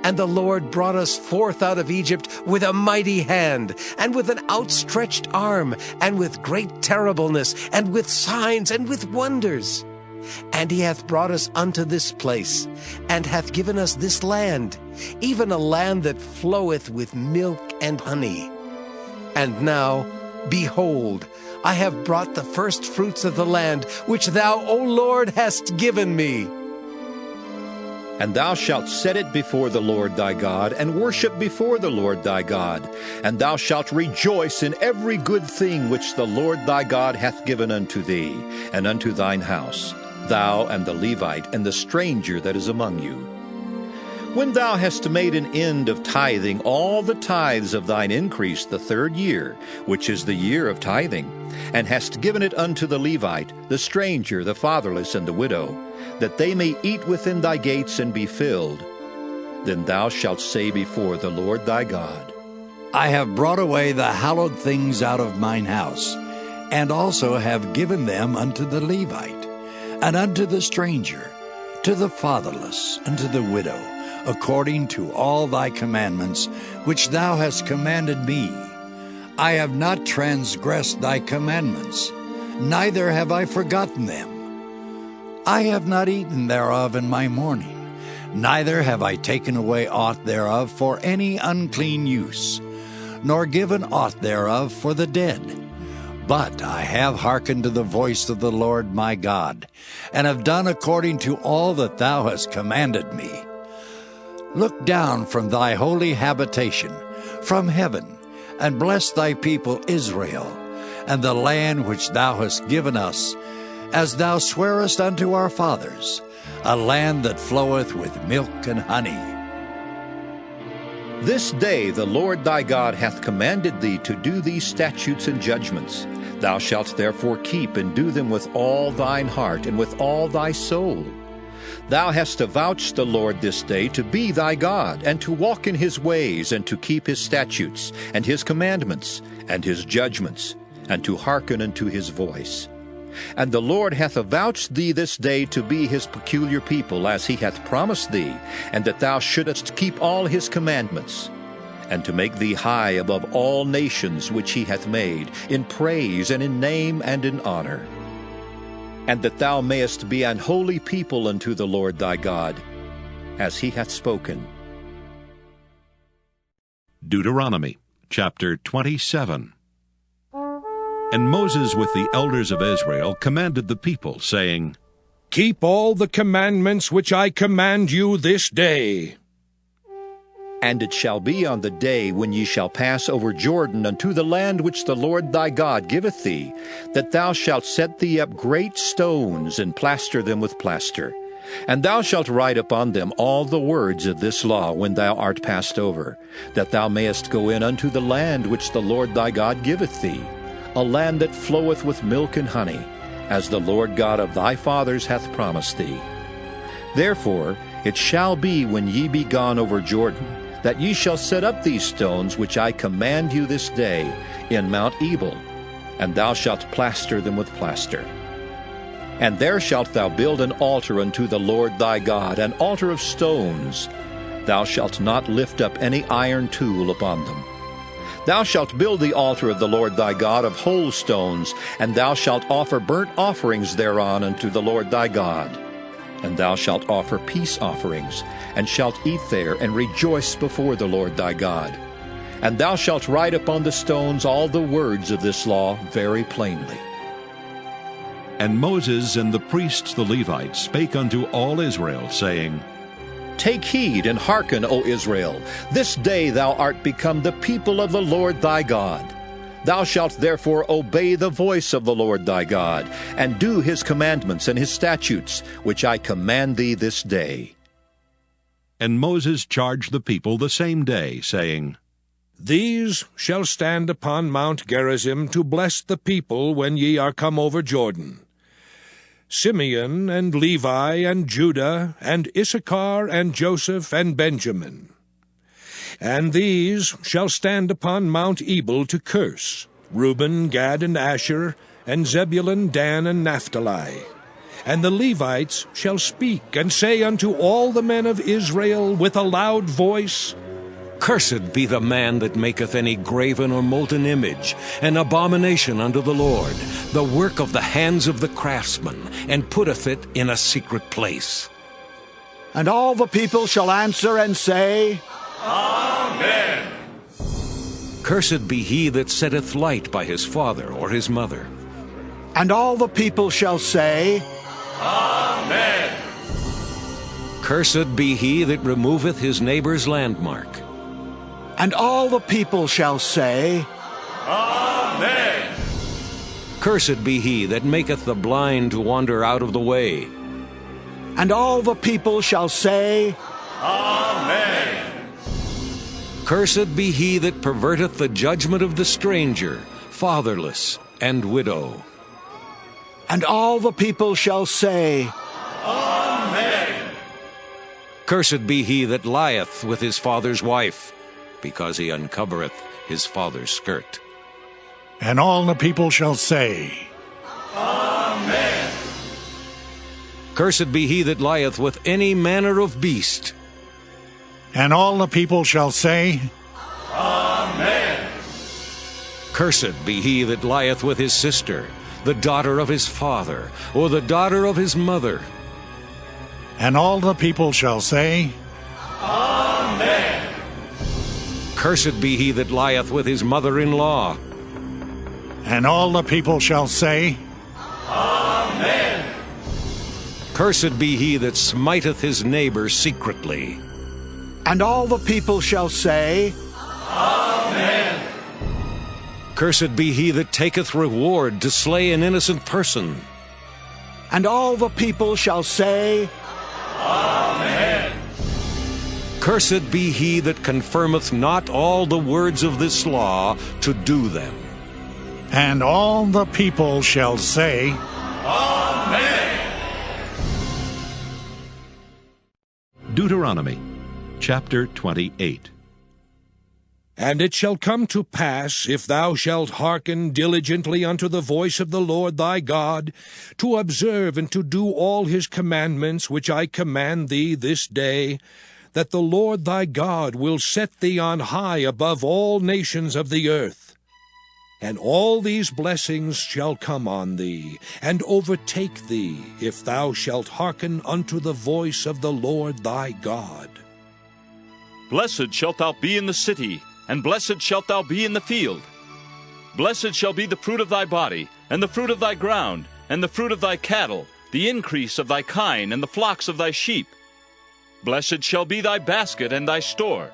And the Lord brought us forth out of Egypt with a mighty hand, and with an outstretched arm, and with great terribleness, and with signs, and with wonders. And he hath brought us unto this place, and hath given us this land, even a land that floweth with milk and honey. And now, behold, I have brought the first fruits of the land, which thou, O Lord, hast given me. And thou shalt set it before the Lord thy God, and worship before the Lord thy God. And thou shalt rejoice in every good thing which the Lord thy God hath given unto thee, and unto thine house, thou and the Levite, and the stranger that is among you. When thou hast made an end of tithing all the tithes of thine increase the 3rd year, which is the year of tithing, and hast given it unto the Levite, the stranger, the fatherless, and the widow, that they may eat within thy gates and be filled, then thou shalt say before the Lord thy God, I have brought away the hallowed things out of mine house, and also have given them unto the Levite, and unto the stranger, to the fatherless, and to the widow, according to all thy commandments, which thou hast commanded me. I have not transgressed thy commandments, neither have I forgotten them. I have not eaten thereof in my mourning, neither have I taken away aught thereof for any unclean use, nor given aught thereof for the dead. But I have hearkened to the voice of the Lord my God, and have done according to all that thou hast commanded me. Look down from thy holy habitation, from heaven, and bless thy people Israel, and the land which thou hast given us, as thou swarest unto our fathers, a land that floweth with milk and honey. This day the Lord thy God hath commanded thee to do these statutes and judgments. Thou shalt therefore keep and do them with all thine heart and with all thy soul. Thou hast avouched the Lord this day to be thy God, and to walk in his ways, and to keep his statutes, and his commandments, and his judgments, and to hearken unto his voice. And the Lord hath avouched thee this day to be his peculiar people, as he hath promised thee, and that thou shouldest keep all his commandments, and to make thee high above all nations which he hath made, in praise and in name and in honor. And that thou mayest be an holy people unto the Lord thy God, as he hath spoken. Deuteronomy chapter 27. And Moses with the elders of Israel commanded the people, saying, Keep all the commandments which I command you this day. And it shall be on the day when ye shall pass over Jordan unto the land which the Lord thy God giveth thee, that thou shalt set thee up great stones, and plaster them with plaster. And thou shalt write upon them all the words of this law when thou art passed over, that thou mayest go in unto the land which the Lord thy God giveth thee, a land that floweth with milk and honey, as the Lord God of thy fathers hath promised thee. Therefore it shall be when ye be gone over Jordan, that ye shall set up these stones which I command you this day in Mount Ebal, and thou shalt plaster them with plaster. And there shalt thou build an altar unto the Lord thy God, an altar of stones. Thou shalt not lift up any iron tool upon them. Thou shalt build the altar of the Lord thy God of whole stones, and thou shalt offer burnt offerings thereon unto the Lord thy God. And thou shalt offer peace offerings, and shalt eat there, and rejoice before the Lord thy God. And thou shalt write upon the stones all the words of this law very plainly. And Moses and the priests the Levites spake unto all Israel, saying, Take heed and hearken, O Israel. This day thou art become the people of the Lord thy God. Thou shalt therefore obey the voice of the Lord thy God, and do his commandments and his statutes, which I command thee this day. And Moses charged the people the same day, saying, These shall stand upon Mount Gerizim to bless the people when ye are come over Jordan. Simeon and Levi and Judah and Issachar and Joseph and Benjamin. And these shall stand upon Mount Ebal to curse, Reuben, Gad, and Asher, and Zebulun, Dan, and Naphtali. And the Levites shall speak, and say unto all the men of Israel with a loud voice, Cursed be the man that maketh any graven or molten image, an abomination unto the Lord, the work of the hands of the craftsman, and putteth it in a secret place. And all the people shall answer and say, Amen. Cursed be he that setteth light by his father or his mother. And all the people shall say, Amen. Cursed be he that removeth his neighbor's landmark. And all the people shall say, Amen. Cursed be he that maketh the blind to wander out of the way. And all the people shall say, Amen. Cursed be he that perverteth the judgment of the stranger, fatherless, and widow. And all the people shall say, Amen. Cursed be he that lieth with his father's wife, because he uncovereth his father's skirt. And all the people shall say, Amen. Cursed be he that lieth with any manner of beast. And all the people shall say, Amen. Cursed be he that lieth with his sister, the daughter of his father, or the daughter of his mother. And all the people shall say, Amen. Cursed be he that lieth with his mother-in-law. And all the people shall say, Amen. Cursed be he that smiteth his neighbor secretly. And all the people shall say, Amen. Cursed be he that taketh reward to slay an innocent person. And all the people shall say, Amen. Cursed be he that confirmeth not all the words of this law to do them. And all the people shall say, Amen. Deuteronomy chapter 28. And it shall come to pass, if thou shalt hearken diligently unto the voice of the Lord thy God, to observe and to do all his commandments which I command thee this day, that the Lord thy God will set thee on high above all nations of the earth. And all these blessings shall come on thee, and overtake thee, if thou shalt hearken unto the voice of the Lord thy God. Blessed shalt thou be in the city, and blessed shalt thou be in the field. Blessed shall be the fruit of thy body, and the fruit of thy ground, and the fruit of thy cattle, the increase of thy kine, and the flocks of thy sheep. Blessed shall be thy basket and thy store.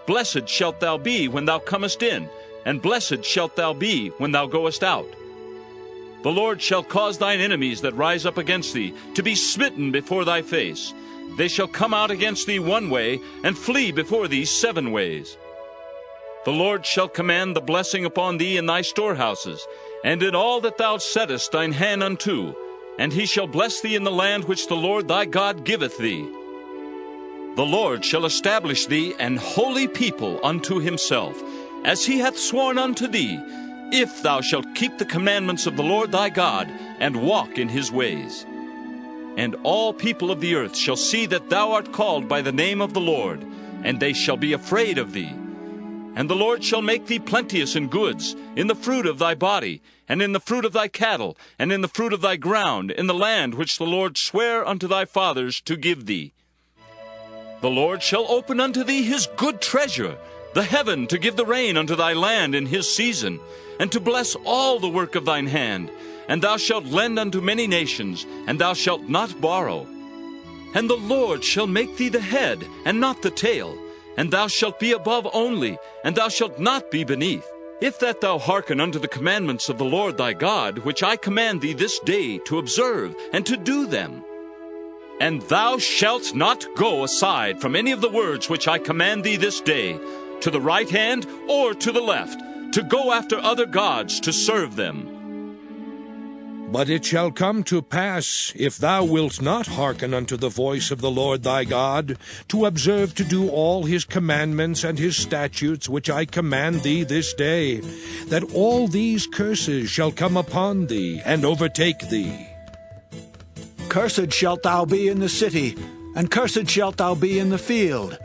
Blessed shalt thou be when thou comest in, and blessed shalt thou be when thou goest out. The Lord shall cause thine enemies that rise up against thee to be smitten before thy face. They shall come out against thee one way, and flee before thee 7 ways. The Lord shall command the blessing upon thee in thy storehouses, and in all that thou settest thine hand unto, and he shall bless thee in the land which the Lord thy God giveth thee. The Lord shall establish thee an holy people unto himself, as he hath sworn unto thee, if thou shalt keep the commandments of the Lord thy God, and walk in his ways. And all people of the earth shall see that thou art called by the name of the Lord, and they shall be afraid of thee. And the Lord shall make thee plenteous in goods, in the fruit of thy body, and in the fruit of thy cattle, and in the fruit of thy ground, in the land which the Lord sware unto thy fathers to give thee. The Lord shall open unto thee his good treasure, the heaven, to give the rain unto thy land in his season, and to bless all the work of thine hand. And thou shalt lend unto many nations, and thou shalt not borrow. And the Lord shall make thee the head, and not the tail. And thou shalt be above only, and thou shalt not be beneath. If that thou hearken unto the commandments of the Lord thy God, which I command thee this day to observe, and to do them. And thou shalt not go aside from any of the words which I command thee this day, to the right hand or to the left, to go after other gods to serve them. But it shall come to pass, if thou wilt not hearken unto the voice of the Lord thy God, to observe to do all his commandments and his statutes which I command thee this day, that all these curses shall come upon thee and overtake thee. Cursed shalt thou be in the city, and cursed shalt thou be in the field.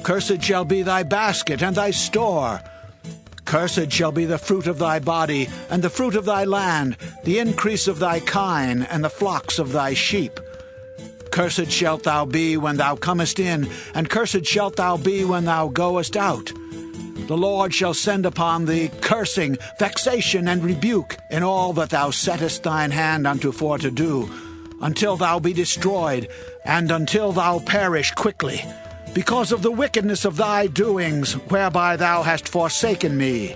Cursed shall be thy basket and thy store. Cursed shall be the fruit of thy body, and the fruit of thy land, the increase of thy kine, and the flocks of thy sheep. Cursed shalt thou be when thou comest in, and cursed shalt thou be when thou goest out. The Lord shall send upon thee cursing, vexation, and rebuke in all that thou settest thine hand unto for to do, until thou be destroyed, and until thou perish quickly, because of the wickedness of thy doings, whereby thou hast forsaken me.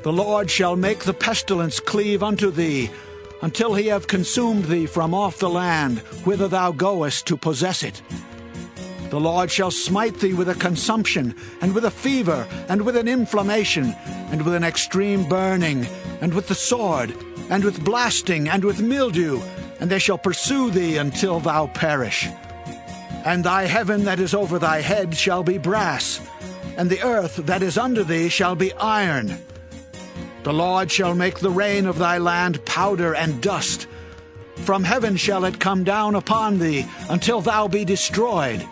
The Lord shall make the pestilence cleave unto thee, until he have consumed thee from off the land, whither thou goest to possess it. The Lord shall smite thee with a consumption, and with a fever, and with an inflammation, and with an extreme burning, and with the sword, and with blasting, and with mildew, and they shall pursue thee until thou perish. And thy heaven that is over thy head shall be brass, and the earth that is under thee shall be iron. The Lord shall make the rain of thy land powder and dust. From heaven shall it come down upon thee, until thou be destroyed.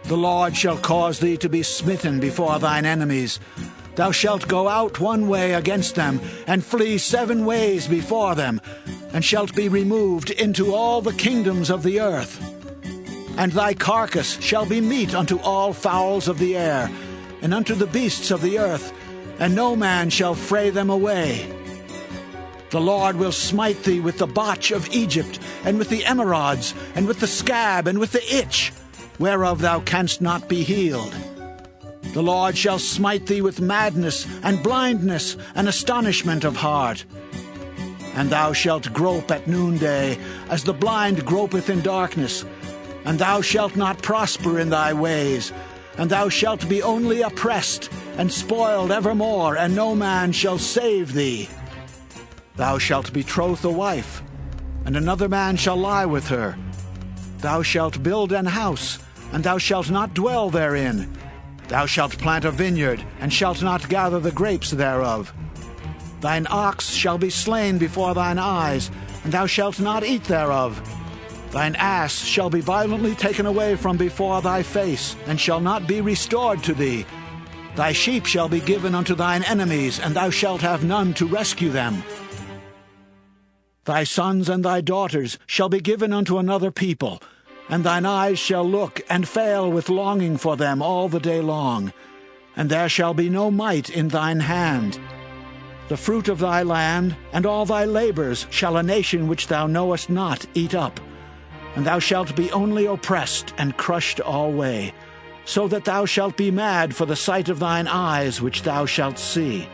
The Lord shall cause thee to be smitten before thine enemies. Thou shalt go out one way against them, and flee 7 ways before them, and shalt be removed into all the kingdoms of the earth. And thy carcass shall be meat unto all fowls of the air, and unto the beasts of the earth, and no man shall fray them away. The Lord will smite thee with the botch of Egypt, and with the emerods, and with the scab, and with the itch, whereof thou canst not be healed. The Lord shall smite thee with madness, and blindness, and astonishment of heart. And thou shalt grope at noonday, as the blind gropeth in darkness. And thou shalt not prosper in thy ways, and thou shalt be only oppressed, and spoiled evermore, and no man shall save thee. Thou shalt betroth a wife, and another man shall lie with her. Thou shalt build an house, and thou shalt not dwell therein. Thou shalt plant a vineyard, and shalt not gather the grapes thereof. Thine ox shall be slain before thine eyes, and thou shalt not eat thereof. Thine ass shall be violently taken away from before thy face, and shall not be restored to thee. Thy sheep shall be given unto thine enemies, and thou shalt have none to rescue them. Thy sons and thy daughters shall be given unto another people, and thine eyes shall look and fail with longing for them all the day long, and there shall be no might in thine hand. The fruit of thy land and all thy labors shall a nation which thou knowest not eat up, and thou shalt be only oppressed and crushed alway, so that thou shalt be mad for the sight of thine eyes which thou shalt see.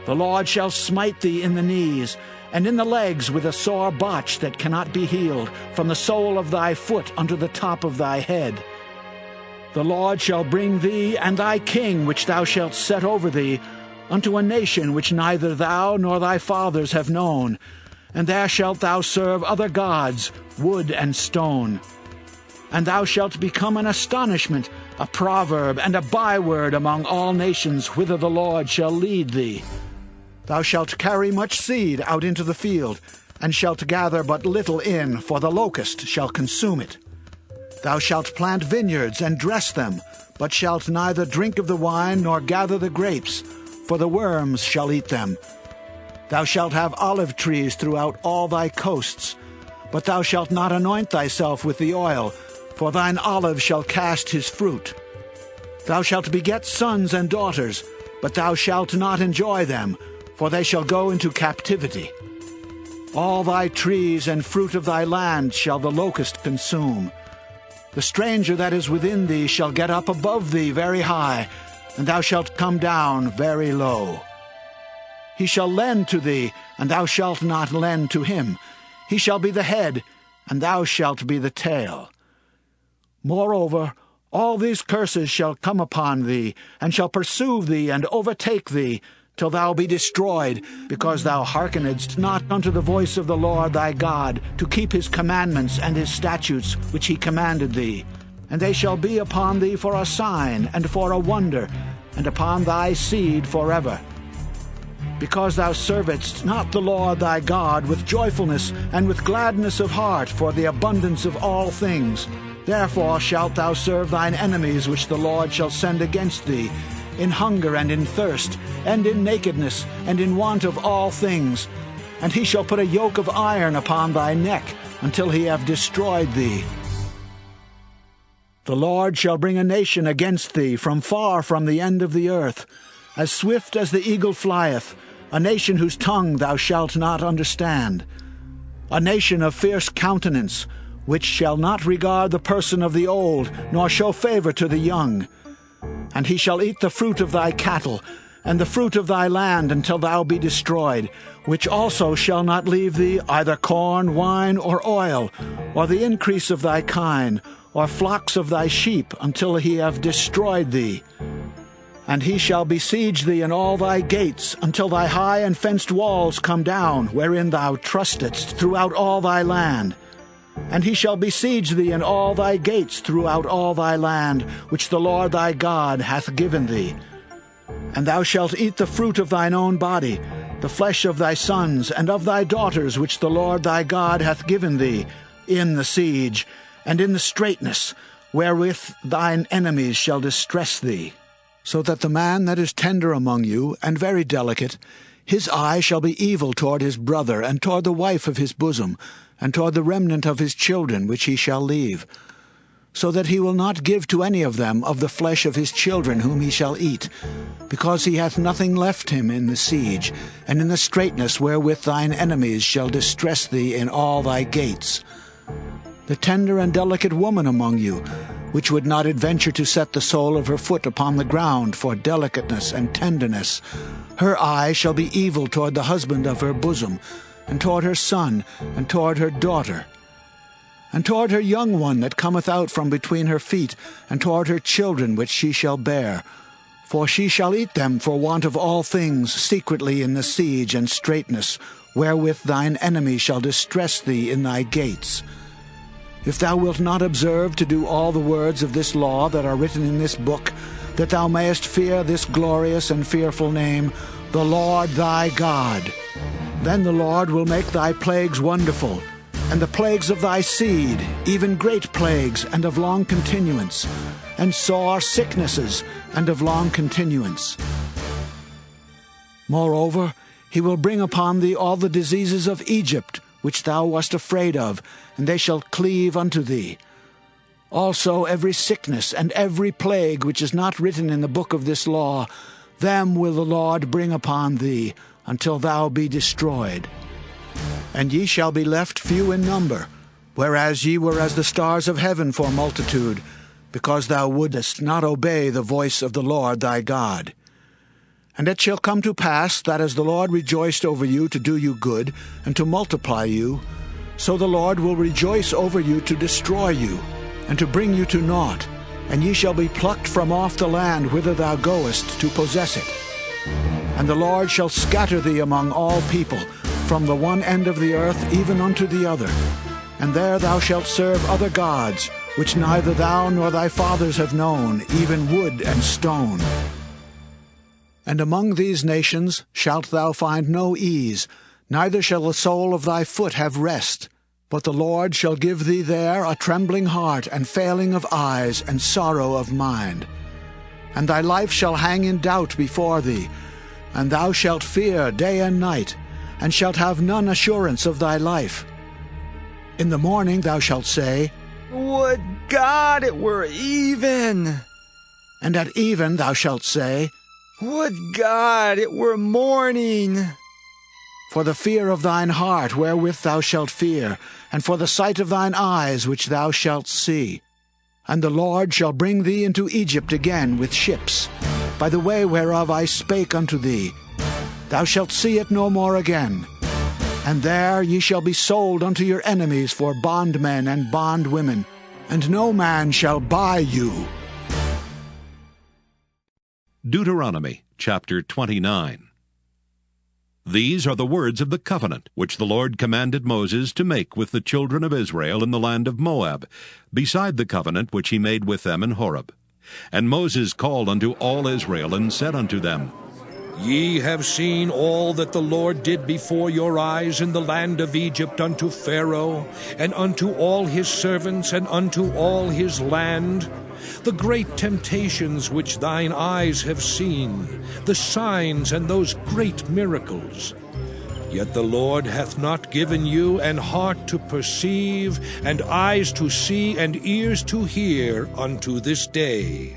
The Lord shall smite thee in the knees, and in the legs with a sore botch that cannot be healed, from the sole of thy foot unto the top of thy head. The Lord shall bring thee and thy king which thou shalt set over thee unto a nation which neither thou nor thy fathers have known, and there shalt thou serve other gods, wood and stone. And thou shalt become an astonishment, a proverb, and a byword among all nations whither the Lord shall lead thee. Thou shalt carry much seed out into the field, and shalt gather but little in, for the locust shall consume it. Thou shalt plant vineyards and dress them, but shalt neither drink of the wine nor gather the grapes, for the worms shall eat them. Thou shalt have olive trees throughout all thy coasts, but thou shalt not anoint thyself with the oil, for thine olive shall cast his fruit. Thou shalt beget sons and daughters, but thou shalt not enjoy them, for they shall go into captivity. All thy trees and fruit of thy land shall the locust consume. The stranger that is within thee shall get up above thee very high, and thou shalt come down very low. He shall lend to thee, and thou shalt not lend to him. He shall be the head, and thou shalt be the tail. Moreover, All these curses shall come upon thee, and shall pursue thee, and overtake thee, till thou be destroyed, because thou hearkenedst not unto the voice of the Lord thy God, to keep his commandments and his statutes which he commanded thee. And they shall be upon thee for a sign, and for a wonder, and upon thy seed forever. Because thou servedst not the Lord thy God with joyfulness and with gladness of heart for the abundance of all things, therefore shalt thou serve thine enemies which the Lord shall send against thee, in hunger and in thirst, and in nakedness, and in want of all things. And he shall put a yoke of iron upon thy neck, until he have destroyed thee. The Lord shall bring a nation against thee from far from the end of the earth, as swift as the eagle flieth, a nation whose tongue thou shalt not understand, a nation of fierce countenance, which shall not regard the person of the old, nor show favor to the young. And he shall eat the fruit of thy cattle, and the fruit of thy land, until thou be destroyed, which also shall not leave thee either corn, wine, or oil, or the increase of thy kine, or flocks of thy sheep, until he have destroyed thee. And he shall besiege thee in all thy gates, until thy high and fenced walls come down, wherein thou trustedst throughout all thy land. And he shall besiege thee in all thy gates throughout all thy land, which the Lord thy God hath given thee. And thou shalt eat the fruit of thine own body, the flesh of thy sons and of thy daughters, which the Lord thy God hath given thee, in the siege, and in the straitness, wherewith thine enemies shall distress thee. So that the man that is tender among you, and very delicate, his eye shall be evil toward his brother, and toward the wife of his bosom, and toward the remnant of his children which he shall leave, so that he will not give to any of them of the flesh of his children whom he shall eat, because he hath nothing left him in the siege, and in the straitness wherewith thine enemies shall distress thee in all thy gates. The tender and delicate woman among you, which would not adventure to set the sole of her foot upon the ground for delicateness and tenderness, her eye shall be evil toward the husband of her bosom, and toward her son, and toward her daughter, and toward her young one that cometh out from between her feet, and toward her children which she shall bear. For she shall eat them for want of all things secretly in the siege and straitness, wherewith thine enemy shall distress thee in thy gates. If thou wilt not observe to do all the words of this law that are written in this book, that thou mayest fear this glorious and fearful name, the Lord thy God, then the Lord will make thy plagues wonderful, and the plagues of thy seed, even great plagues and of long continuance, and sore sicknesses and of long continuance. Moreover, he will bring upon thee all the diseases of Egypt, which thou wast afraid of, and they shall cleave unto thee. Also every sickness and every plague which is not written in the book of this law, them will the Lord bring upon thee, until thou be destroyed. And ye shall be left few in number, whereas ye were as the stars of heaven for multitude, because thou wouldest not obey the voice of the Lord thy God. And it shall come to pass that as the Lord rejoiced over you to do you good, and to multiply you, so the Lord will rejoice over you to destroy you, and to bring you to naught, and ye shall be plucked from off the land whither thou goest to possess it. And the Lord shall scatter thee among all people, from the one end of the earth even unto the other. And there thou shalt serve other gods, which neither thou nor thy fathers have known, even wood and stone. And among these nations shalt thou find no ease, neither shall the sole of thy foot have rest. But the Lord shall give thee there a trembling heart, and failing of eyes, and sorrow of mind. And thy life shall hang in doubt before thee, and thou shalt fear day and night, and shalt have none assurance of thy life. In the morning thou shalt say, Would God it were even! And at even thou shalt say, Would God it were morning! For the fear of thine heart wherewith thou shalt fear, and for the sight of thine eyes which thou shalt see. And the Lord shall bring thee into Egypt again with ships, by the way whereof I spake unto thee. Thou shalt see it no more again. And there ye shall be sold unto your enemies for bondmen and bondwomen, and no man shall buy you, Deuteronomy chapter 29. These are the words of the covenant which the Lord commanded Moses to make with the children of Israel in the land of Moab, beside the covenant which he made with them in Horeb. And Moses called unto all Israel, and said unto them, Ye have seen all that the Lord did before your eyes in the land of Egypt unto Pharaoh, and unto all his servants, and unto all his land, the great temptations which thine eyes have seen, the signs and those great miracles. Yet the Lord hath not given you an heart to perceive, and eyes to see, and ears to hear unto this day.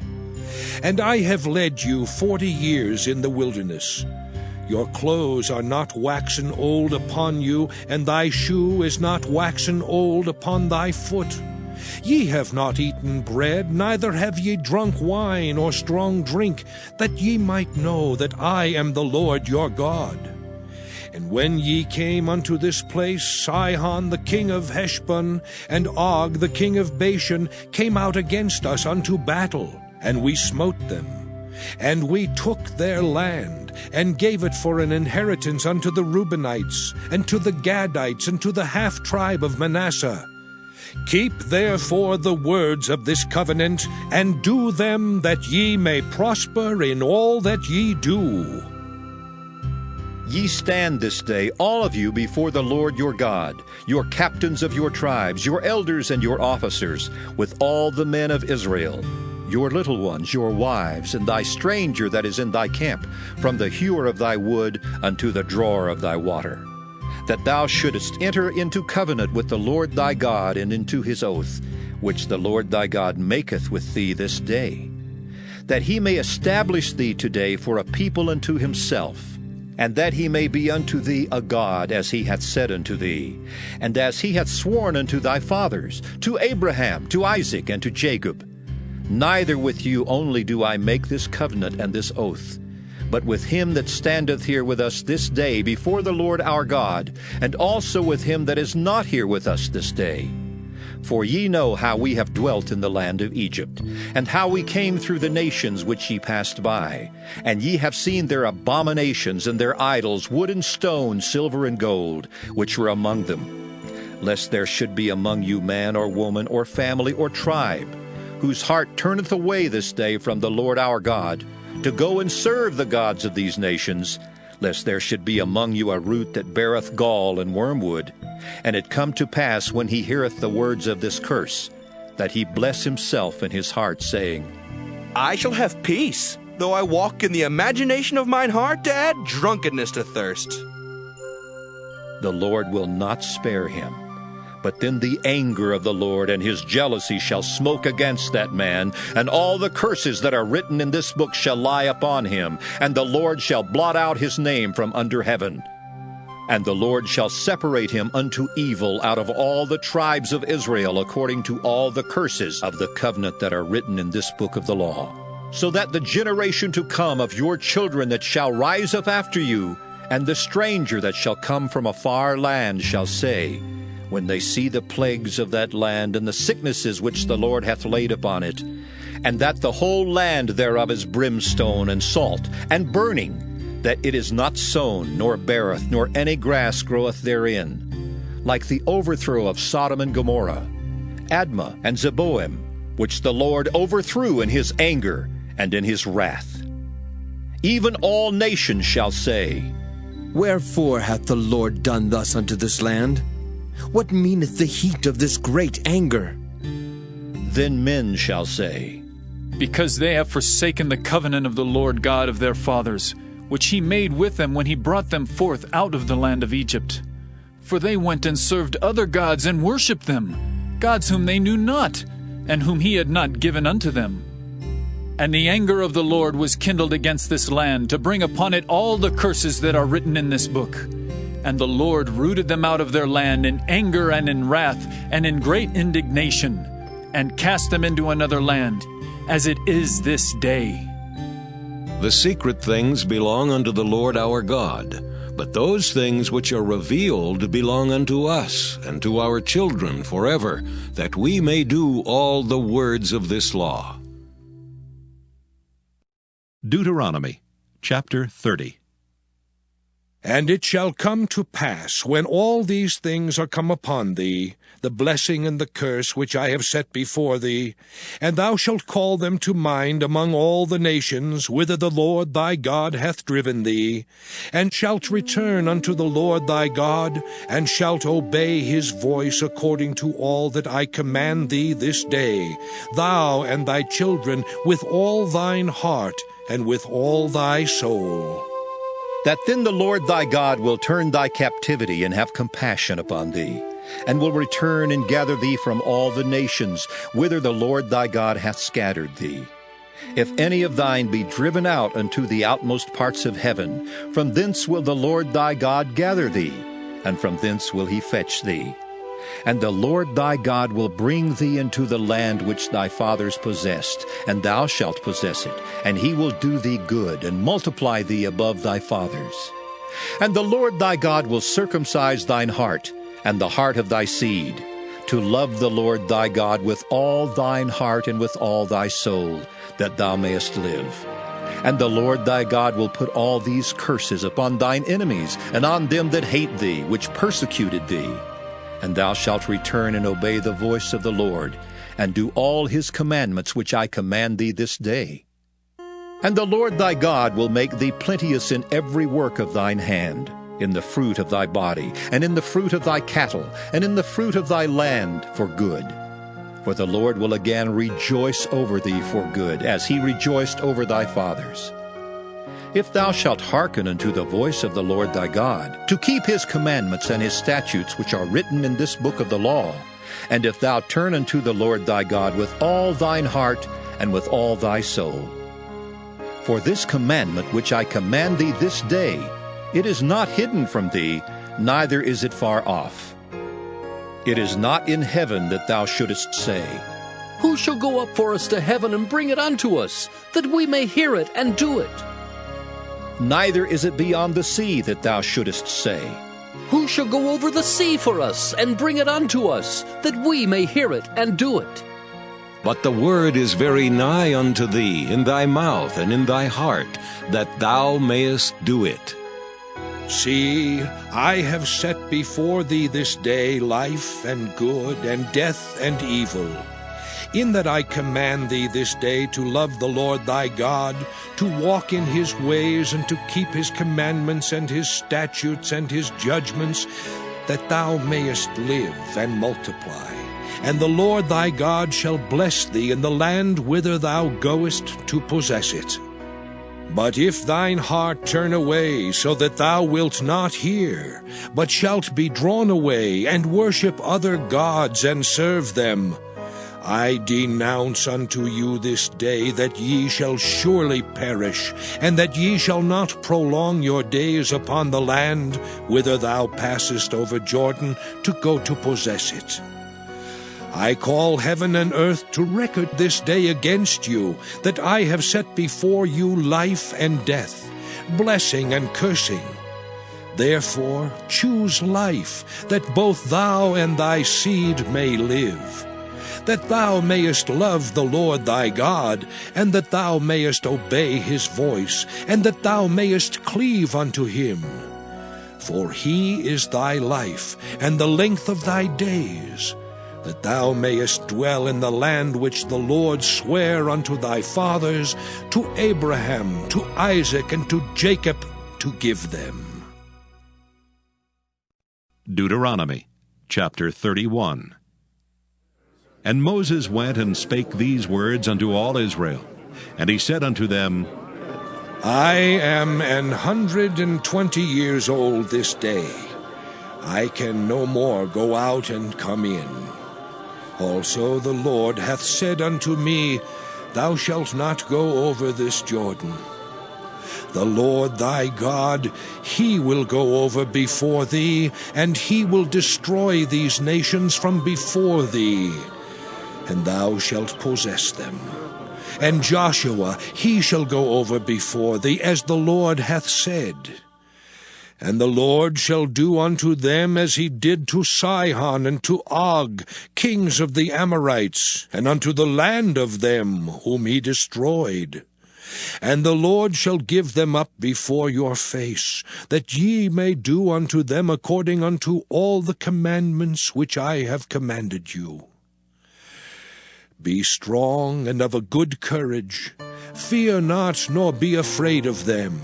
And I have led you 40 years in the wilderness. Your clothes are not waxen old upon you, and thy shoe is not waxen old upon thy foot. Ye have not eaten bread, neither have ye drunk wine or strong drink, that ye might know that I am the Lord your God. And when ye came unto this place, Sihon the king of Heshbon, and Og the king of Bashan, came out against us unto battle, and we smote them. And we took their land, and gave it for an inheritance unto the Reubenites, and to the Gadites, and to the half-tribe of Manasseh. Keep therefore the words of this covenant, and do them, that ye may prosper in all that ye do. Ye stand this day, all of you, before the Lord your God, your captains of your tribes, your elders and your officers, with all the men of Israel, your little ones, your wives, and thy stranger that is in thy camp, from the hewer of thy wood unto the drawer of thy water, that thou shouldest enter into covenant with the Lord thy God, and into his oath, which the Lord thy God maketh with thee this day, that he may establish thee today for a people unto himself, and that he may be unto thee a God, as he hath said unto thee, and as he hath sworn unto thy fathers, to Abraham, to Isaac, and to Jacob. Neither with you only do I make this covenant and this oath, but with him that standeth here with us this day before the Lord our God, and also with him that is not here with us this day. For ye know how we have dwelt in the land of Egypt, and how we came through the nations which ye passed by. And ye have seen their abominations and their idols, wood and stone, silver and gold, which were among them. Lest there should be among you man or woman or family or tribe, whose heart turneth away this day from the Lord our God, to go and serve the gods of these nations, lest there should be among you a root that beareth gall and wormwood. And it come to pass, when he heareth the words of this curse, that he bless himself in his heart, saying, I shall have peace, though I walk in the imagination of mine heart to add drunkenness to thirst. The Lord will not spare him. But then the anger of the Lord and his jealousy shall smoke against that man, and all the curses that are written in this book shall lie upon him, and the Lord shall blot out his name from under heaven. And the Lord shall separate him unto evil out of all the tribes of Israel, according to all the curses of the covenant that are written in this book of the law, so that the generation to come of your children that shall rise up after you, and the stranger that shall come from a far land shall say, when they see the plagues of that land and the sicknesses which the Lord hath laid upon it, and that the whole land thereof is brimstone and salt and burning, that it is not sown, nor beareth, nor any grass groweth therein, like the overthrow of Sodom and Gomorrah, Admah and Zeboim, which the Lord overthrew in his anger and in his wrath. Even all nations shall say, Wherefore hath the Lord done thus unto this land? What meaneth the heat of this great anger? Then men shall say, Because they have forsaken the covenant of the Lord God of their fathers, which he made with them when he brought them forth out of the land of Egypt. For they went and served other gods and worshipped them, gods whom they knew not, and whom he had not given unto them. And the anger of the Lord was kindled against this land, to bring upon it all the curses that are written in this book. And the Lord rooted them out of their land in anger and in wrath and in great indignation, and cast them into another land, as it is this day. The secret things belong unto the Lord our God, but those things which are revealed belong unto us and to our children forever, that we may do all the words of this law. Deuteronomy chapter 30. And it shall come to pass, when all these things are come upon thee, the blessing and the curse which I have set before thee, and thou shalt call them to mind among all the nations whither the Lord thy God hath driven thee, and shalt return unto the Lord thy God, and shalt obey his voice according to all that I command thee this day, thou and thy children, with all thine heart, and with all thy soul. That then the Lord thy God will turn thy captivity and have compassion upon thee, and will return and gather thee from all the nations whither the Lord thy God hath scattered thee. If any of thine be driven out unto the outmost parts of heaven, from thence will the Lord thy God gather thee, and from thence will he fetch thee. And the Lord thy God will bring thee into the land which thy fathers possessed, and thou shalt possess it, and he will do thee good, and multiply thee above thy fathers. And the Lord thy God will circumcise thine heart, and the heart of thy seed, to love the Lord thy God with all thine heart and with all thy soul, that thou mayest live. And the Lord thy God will put all these curses upon thine enemies, and on them that hate thee, which persecuted thee. And thou shalt return and obey the voice of the Lord, and do all his commandments which I command thee this day. And the Lord thy God will make thee plenteous in every work of thine hand, in the fruit of thy body, and in the fruit of thy cattle, and in the fruit of thy land for good. For the Lord will again rejoice over thee for good, as he rejoiced over thy fathers. If thou shalt hearken unto the voice of the Lord thy God, to keep his commandments and his statutes which are written in this book of the law, and if thou turn unto the Lord thy God with all thine heart and with all thy soul. For this commandment which I command thee this day, it is not hidden from thee, neither is it far off. It is not in heaven that thou shouldest say, Who shall go up for us to heaven and bring it unto us, that we may hear it and do it? Neither is it beyond the sea that thou shouldest say, Who shall go over the sea for us and bring it unto us, that we may hear it and do it? But the word is very nigh unto thee, in thy mouth and in thy heart, that thou mayest do it. See, I have set before thee this day life and good, and death and evil. In that I command thee this day to love the Lord thy God, to walk in his ways, and to keep his commandments and his statutes and his judgments, that thou mayest live and multiply. And the Lord thy God shall bless thee in the land whither thou goest to possess it. But if thine heart turn away, so that thou wilt not hear, but shalt be drawn away, and worship other gods, and serve them, I denounce unto you this day that ye shall surely perish, and that ye shall not prolong your days upon the land whither thou passest over Jordan to go to possess it. I call heaven and earth to record this day against you, that I have set before you life and death, blessing and cursing. Therefore choose life, that both thou and thy seed may live, that thou mayest love the Lord thy God, and that thou mayest obey his voice, and that thou mayest cleave unto him. For he is thy life, and the length of thy days, that thou mayest dwell in the land which the Lord sware unto thy fathers, to Abraham, to Isaac, and to Jacob, to give them. Deuteronomy chapter 31. And Moses went and spake these words unto all Israel. And he said unto them, I am 120 years old this day. I can no more go out and come in. Also the Lord hath said unto me, Thou shalt not go over this Jordan. The Lord thy God, he will go over before thee, and he will destroy these nations from before thee, and thou shalt possess them. And Joshua, he shall go over before thee, as the Lord hath said. And the Lord shall do unto them as he did to Sihon and to Og, kings of the Amorites, and unto the land of them whom he destroyed. And the Lord shall give them up before your face, that ye may do unto them according unto all the commandments which I have commanded you. Be strong and of a good courage. Fear not, nor be afraid of them.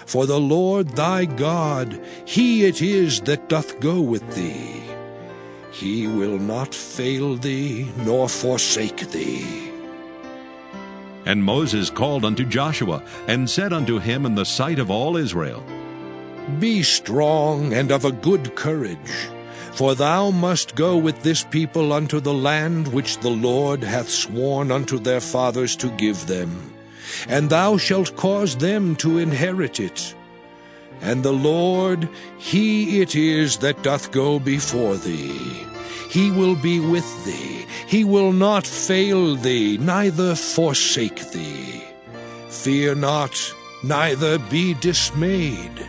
For the Lord thy God, he it is that doth go with thee. He will not fail thee, nor forsake thee. And Moses called unto Joshua, and said unto him in the sight of all Israel, Be strong and of a good courage, for thou must go with this people unto the land which the Lord hath sworn unto their fathers to give them, and thou shalt cause them to inherit it. And the Lord, he it is that doth go before thee. He will be with thee. He will not fail thee, neither forsake thee. Fear not, neither be dismayed.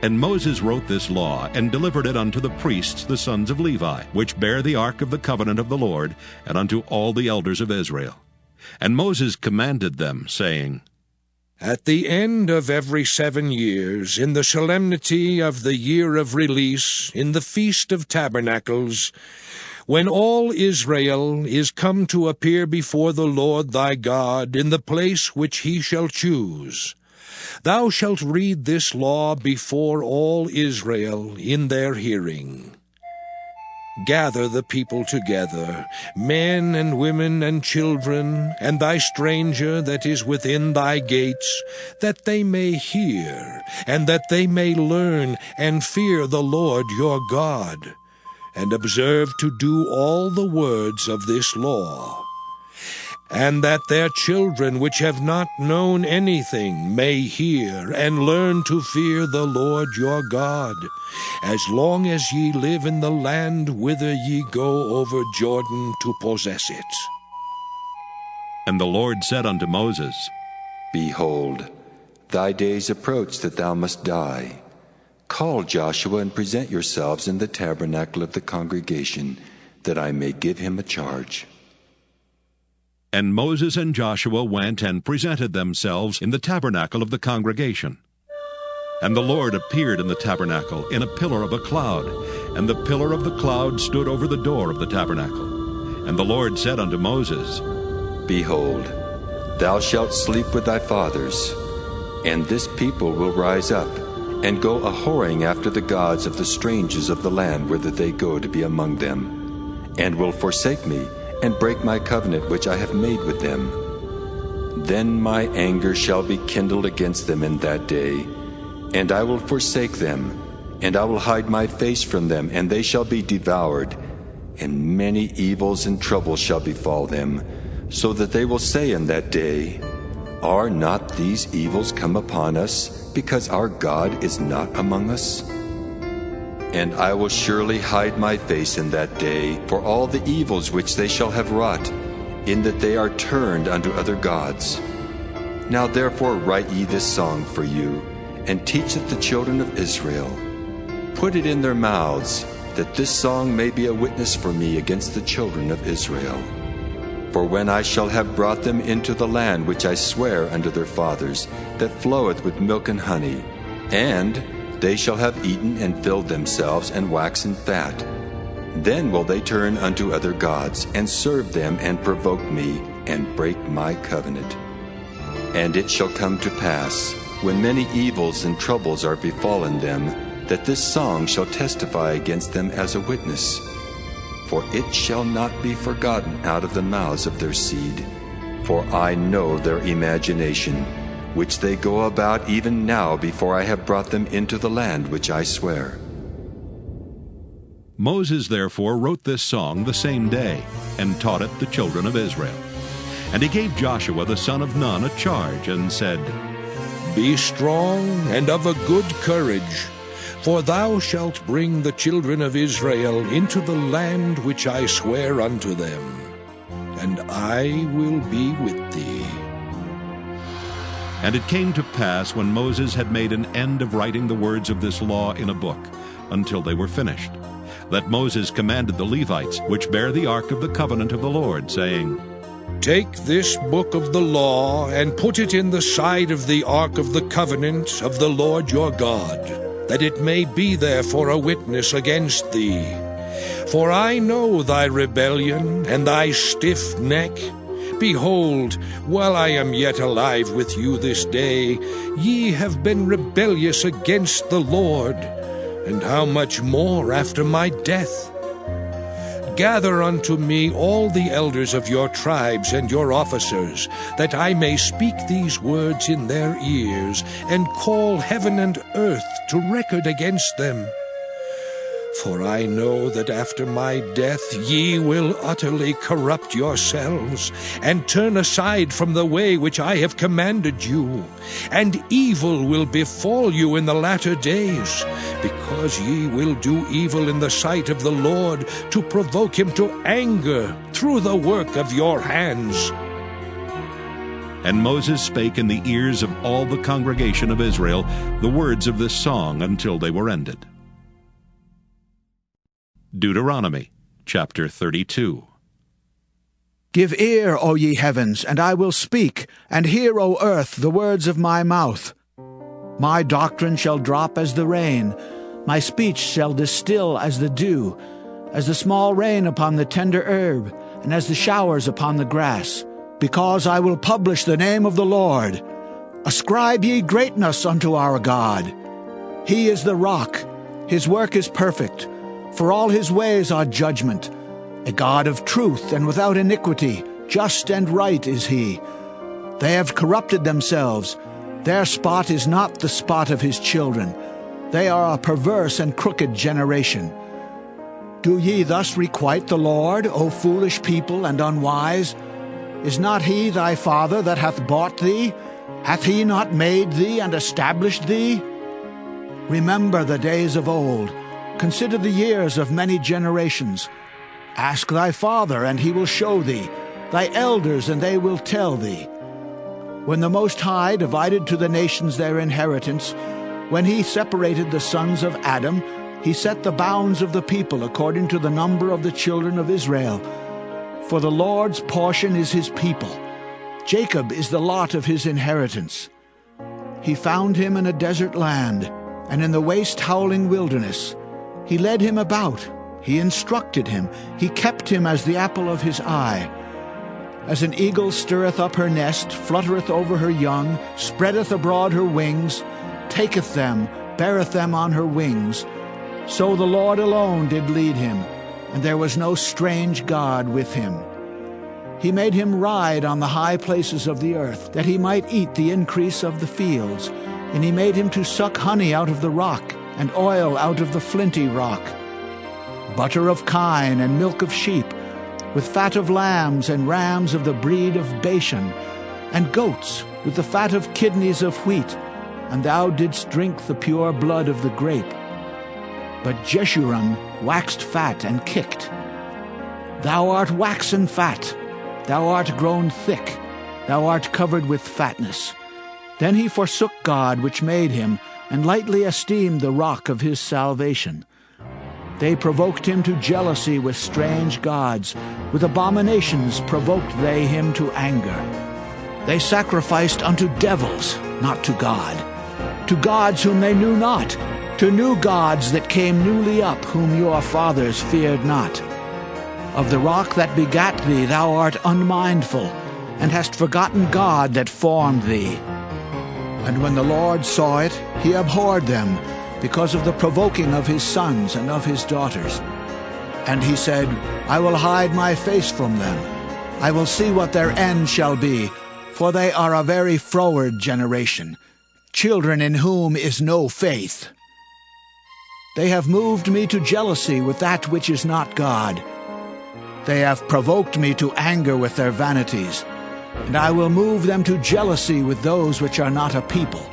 And Moses wrote this law, and delivered it unto the priests the sons of Levi, which bear the ark of the covenant of the Lord, and unto all the elders of Israel. And Moses commanded them, saying, At the end of every 7 years, in the solemnity of the year of release, in the Feast of Tabernacles, when all Israel is come to appear before the Lord thy God in the place which he shall choose, thou shalt read this law before all Israel in their hearing. Gather the people together, men and women and children, and thy stranger that is within thy gates, that they may hear, and that they may learn, and fear the Lord your God, and observe to do all the words of this law. And that their children which have not known anything may hear and learn to fear the Lord your God, as long as ye live in the land whither ye go over Jordan to possess it. And the Lord said unto Moses, Behold, thy days approach that thou must die. Call Joshua and present yourselves in the tabernacle of the congregation, that I may give him a charge. And Moses and Joshua went and presented themselves in the tabernacle of the congregation. And the Lord appeared in the tabernacle in a pillar of a cloud, and the pillar of the cloud stood over the door of the tabernacle. And the Lord said unto Moses, Behold, thou shalt sleep with thy fathers, and this people will rise up, and go a-whoring after the gods of the strangers of the land whither they go to be among them, and will forsake me, and break my covenant which I have made with them. Then my anger shall be kindled against them in that day, and I will forsake them, and I will hide my face from them, and they shall be devoured, and many evils and troubles shall befall them, so that they will say in that day, Are not these evils come upon us, because our God is not among us? And I will surely hide my face in that day for all the evils which they shall have wrought, in that they are turned unto other gods. Now therefore write ye this song for you, and teach it the children of Israel. Put it in their mouths, that this song may be a witness for me against the children of Israel. For when I shall have brought them into the land which I swear unto their fathers, that floweth with milk and honey, and they shall have eaten and filled themselves and waxen fat, then will they turn unto other gods, and serve them, and provoke me, and break my covenant. And it shall come to pass, when many evils and troubles are befallen them, that this song shall testify against them as a witness. For it shall not be forgotten out of the mouths of their seed. For I know their imagination, which they go about even now before I have brought them into the land which I swear. Moses therefore wrote this song the same day, and taught it the children of Israel. And he gave Joshua the son of Nun a charge, and said, Be strong and of a good courage, for thou shalt bring the children of Israel into the land which I swear unto them, and I will be with thee. And it came to pass, when Moses had made an end of writing the words of this law in a book, until they were finished, that Moses commanded the Levites, which bear the ark of the covenant of the Lord, saying, Take this book of the law and put it in the side of the ark of the covenant of the Lord your God, that it may be there for a witness against thee. For I know thy rebellion and thy stiff neck. Behold, while I am yet alive with you this day, ye have been rebellious against the Lord, and how much more after my death? Gather unto me all the elders of your tribes and your officers, that I may speak these words in their ears, and call heaven and earth to record against them. For I know that after my death ye will utterly corrupt yourselves, and turn aside from the way which I have commanded you, and evil will befall you in the latter days, because ye will do evil in the sight of the Lord, to provoke him to anger through the work of your hands. And Moses spake in the ears of all the congregation of Israel the words of this song until they were ended. Deuteronomy chapter 32. Give ear, O ye heavens, and I will speak, and hear, O earth, the words of my mouth. My doctrine shall drop as the rain, my speech shall distill as the dew, as the small rain upon the tender herb, and as the showers upon the grass. Because I will publish the name of the Lord. Ascribe ye greatness unto our God. He is the rock, his work is perfect, for all his ways are judgment. A God of truth and without iniquity, just and right is he. They have corrupted themselves. Their spot is not the spot of his children. They are a perverse and crooked generation. Do ye thus requite the Lord, O foolish people and unwise? Is not he thy father that hath bought thee? Hath he not made thee and established thee? Remember the days of old. Consider the years of many generations. Ask thy father, and he will show thee, thy elders, and they will tell thee. When the Most High divided to the nations their inheritance, when he separated the sons of Adam, he set the bounds of the people according to the number of the children of Israel. For the Lord's portion is his people. Jacob is the lot of his inheritance. He found him in a desert land, and in the waste howling wilderness. He led him about, he instructed him, he kept him as the apple of his eye. As an eagle stirreth up her nest, fluttereth over her young, spreadeth abroad her wings, taketh them, beareth them on her wings, so the Lord alone did lead him, and there was no strange God with him. He made him ride on the high places of the earth, that he might eat the increase of the fields, and he made him to suck honey out of the rock, and oil out of the flinty rock, butter of kine and milk of sheep, with fat of lambs and rams of the breed of Bashan, and goats with the fat of kidneys of wheat, and thou didst drink the pure blood of the grape. But Jeshurun waxed fat and kicked. Thou art waxen fat, thou art grown thick, thou art covered with fatness. Then he forsook God which made him, and lightly esteemed the rock of his salvation. They provoked him to jealousy with strange gods. With abominations provoked they him to anger. They sacrificed unto devils, not to God, to gods whom they knew not, to new gods that came newly up, whom your fathers feared not. Of the rock that begat thee thou art unmindful, and hast forgotten God that formed thee. And when the Lord saw it, he abhorred them, because of the provoking of his sons and of his daughters. And he said, I will hide my face from them. I will see what their end shall be, for they are a very froward generation, children in whom is no faith. They have moved me to jealousy with that which is not God. They have provoked me to anger with their vanities. And I will move them to jealousy with those which are not a people.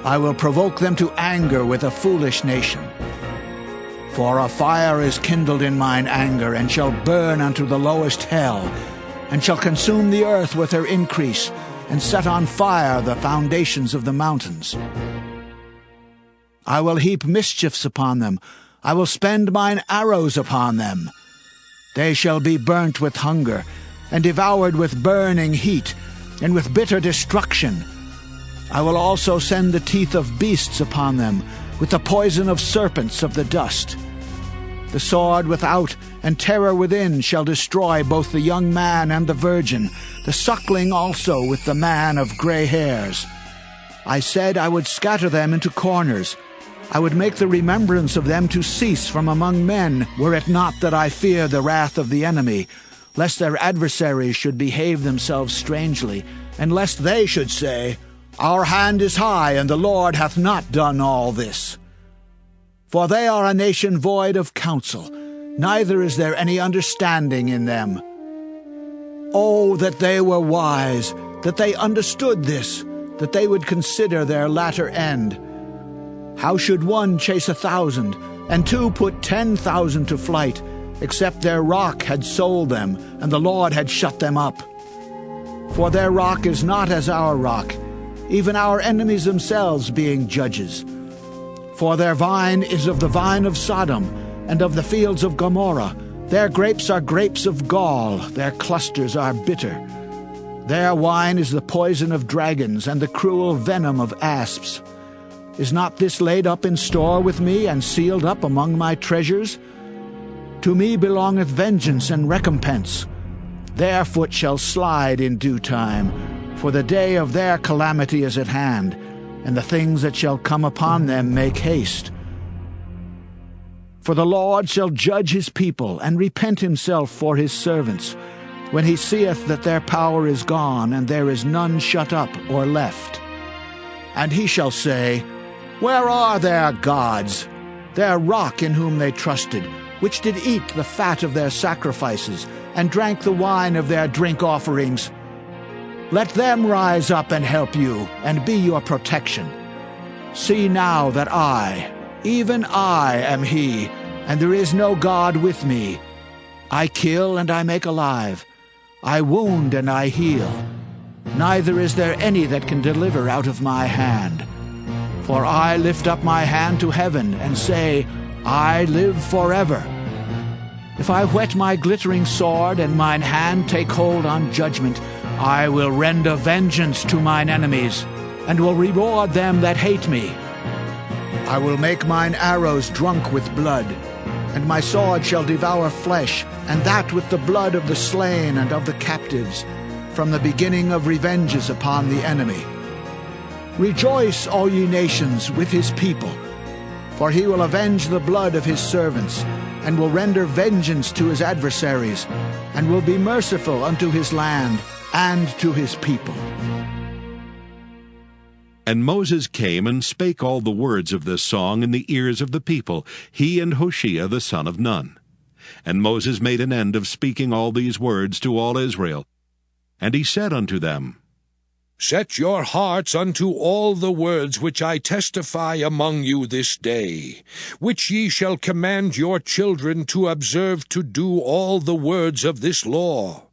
I will provoke them to anger with a foolish nation. For a fire is kindled in mine anger, and shall burn unto the lowest hell, and shall consume the earth with her increase, and set on fire the foundations of the mountains. I will heap mischiefs upon them. I will spend mine arrows upon them. They shall be burnt with hunger, and devoured with burning heat, and with bitter destruction. I will also send the teeth of beasts upon them, with the poison of serpents of the dust. The sword without and terror within shall destroy both the young man and the virgin, the suckling also with the man of gray hairs. I said I would scatter them into corners. I would make the remembrance of them to cease from among men, were it not that I fear the wrath of the enemy, lest their adversaries should behave themselves strangely, and lest they should say, Our hand is high, and the Lord hath not done all this. For they are a nation void of counsel, neither is there any understanding in them. Oh, that they were wise, that they understood this, that they would consider their latter end. How should one chase 1,000, and two put 10,000 to flight, except their rock had sold them, and the Lord had shut them up? For their rock is not as our rock, even our enemies themselves being judges. For their vine is of the vine of Sodom, and of the fields of Gomorrah. Their grapes are grapes of gall, their clusters are bitter. Their wine is the poison of dragons, and the cruel venom of asps. Is not this laid up in store with me, and sealed up among my treasures? To me belongeth vengeance and recompense. Their foot shall slide in due time, for the day of their calamity is at hand, and the things that shall come upon them make haste. For the Lord shall judge his people, and repent himself for his servants, when he seeth that their power is gone, and there is none shut up or left. And he shall say, Where are their gods, their rock in whom they trusted, which did eat the fat of their sacrifices, and drank the wine of their drink offerings? Let them rise up and help you, and be your protection. See now that I, even I, am he, and there is no God with me. I kill and I make alive. I wound and I heal. Neither is there any that can deliver out of my hand. For I lift up my hand to heaven, and say, I live forever. If I whet my glittering sword, and mine hand take hold on judgment, I will render vengeance to mine enemies, and will reward them that hate me. I will make mine arrows drunk with blood, and my sword shall devour flesh, and that with the blood of the slain and of the captives, from the beginning of revenges upon the enemy. Rejoice, all ye nations, with his people, for he will avenge the blood of his servants, and will render vengeance to his adversaries, and will be merciful unto his land and to his people. And Moses came and spake all the words of this song in the ears of the people, he and Hoshea the son of Nun. And Moses made an end of speaking all these words to all Israel. And he said unto them, Set your hearts unto all the words which I testify among you this day, which ye shall command your children to observe to do all the words of this law.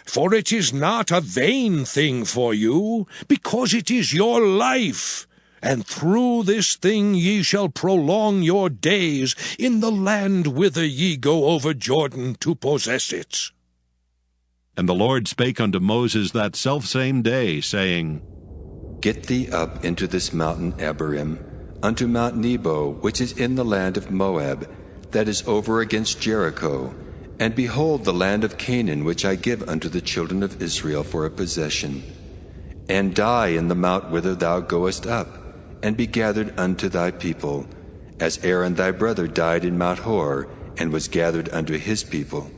For it is not a vain thing for you, because it is your life, and through this thing ye shall prolong your days in the land whither ye go over Jordan to possess it. And the Lord spake unto Moses that selfsame day, saying, Get thee up into this mountain Abarim, unto Mount Nebo, which is in the land of Moab, that is over against Jericho, and behold the land of Canaan, which I give unto the children of Israel for a possession. And die in the mount whither thou goest up, and be gathered unto thy people, as Aaron thy brother died in Mount Hor, and was gathered unto his people.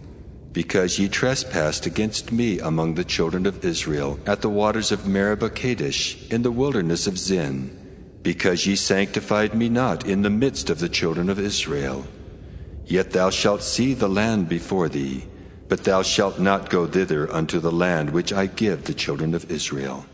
Because ye trespassed against me among the children of Israel, at the waters of Meribah Kadesh, in the wilderness of Zin, because ye sanctified me not in the midst of the children of Israel. Yet thou shalt see the land before thee, but thou shalt not go thither unto the land which I give the children of Israel.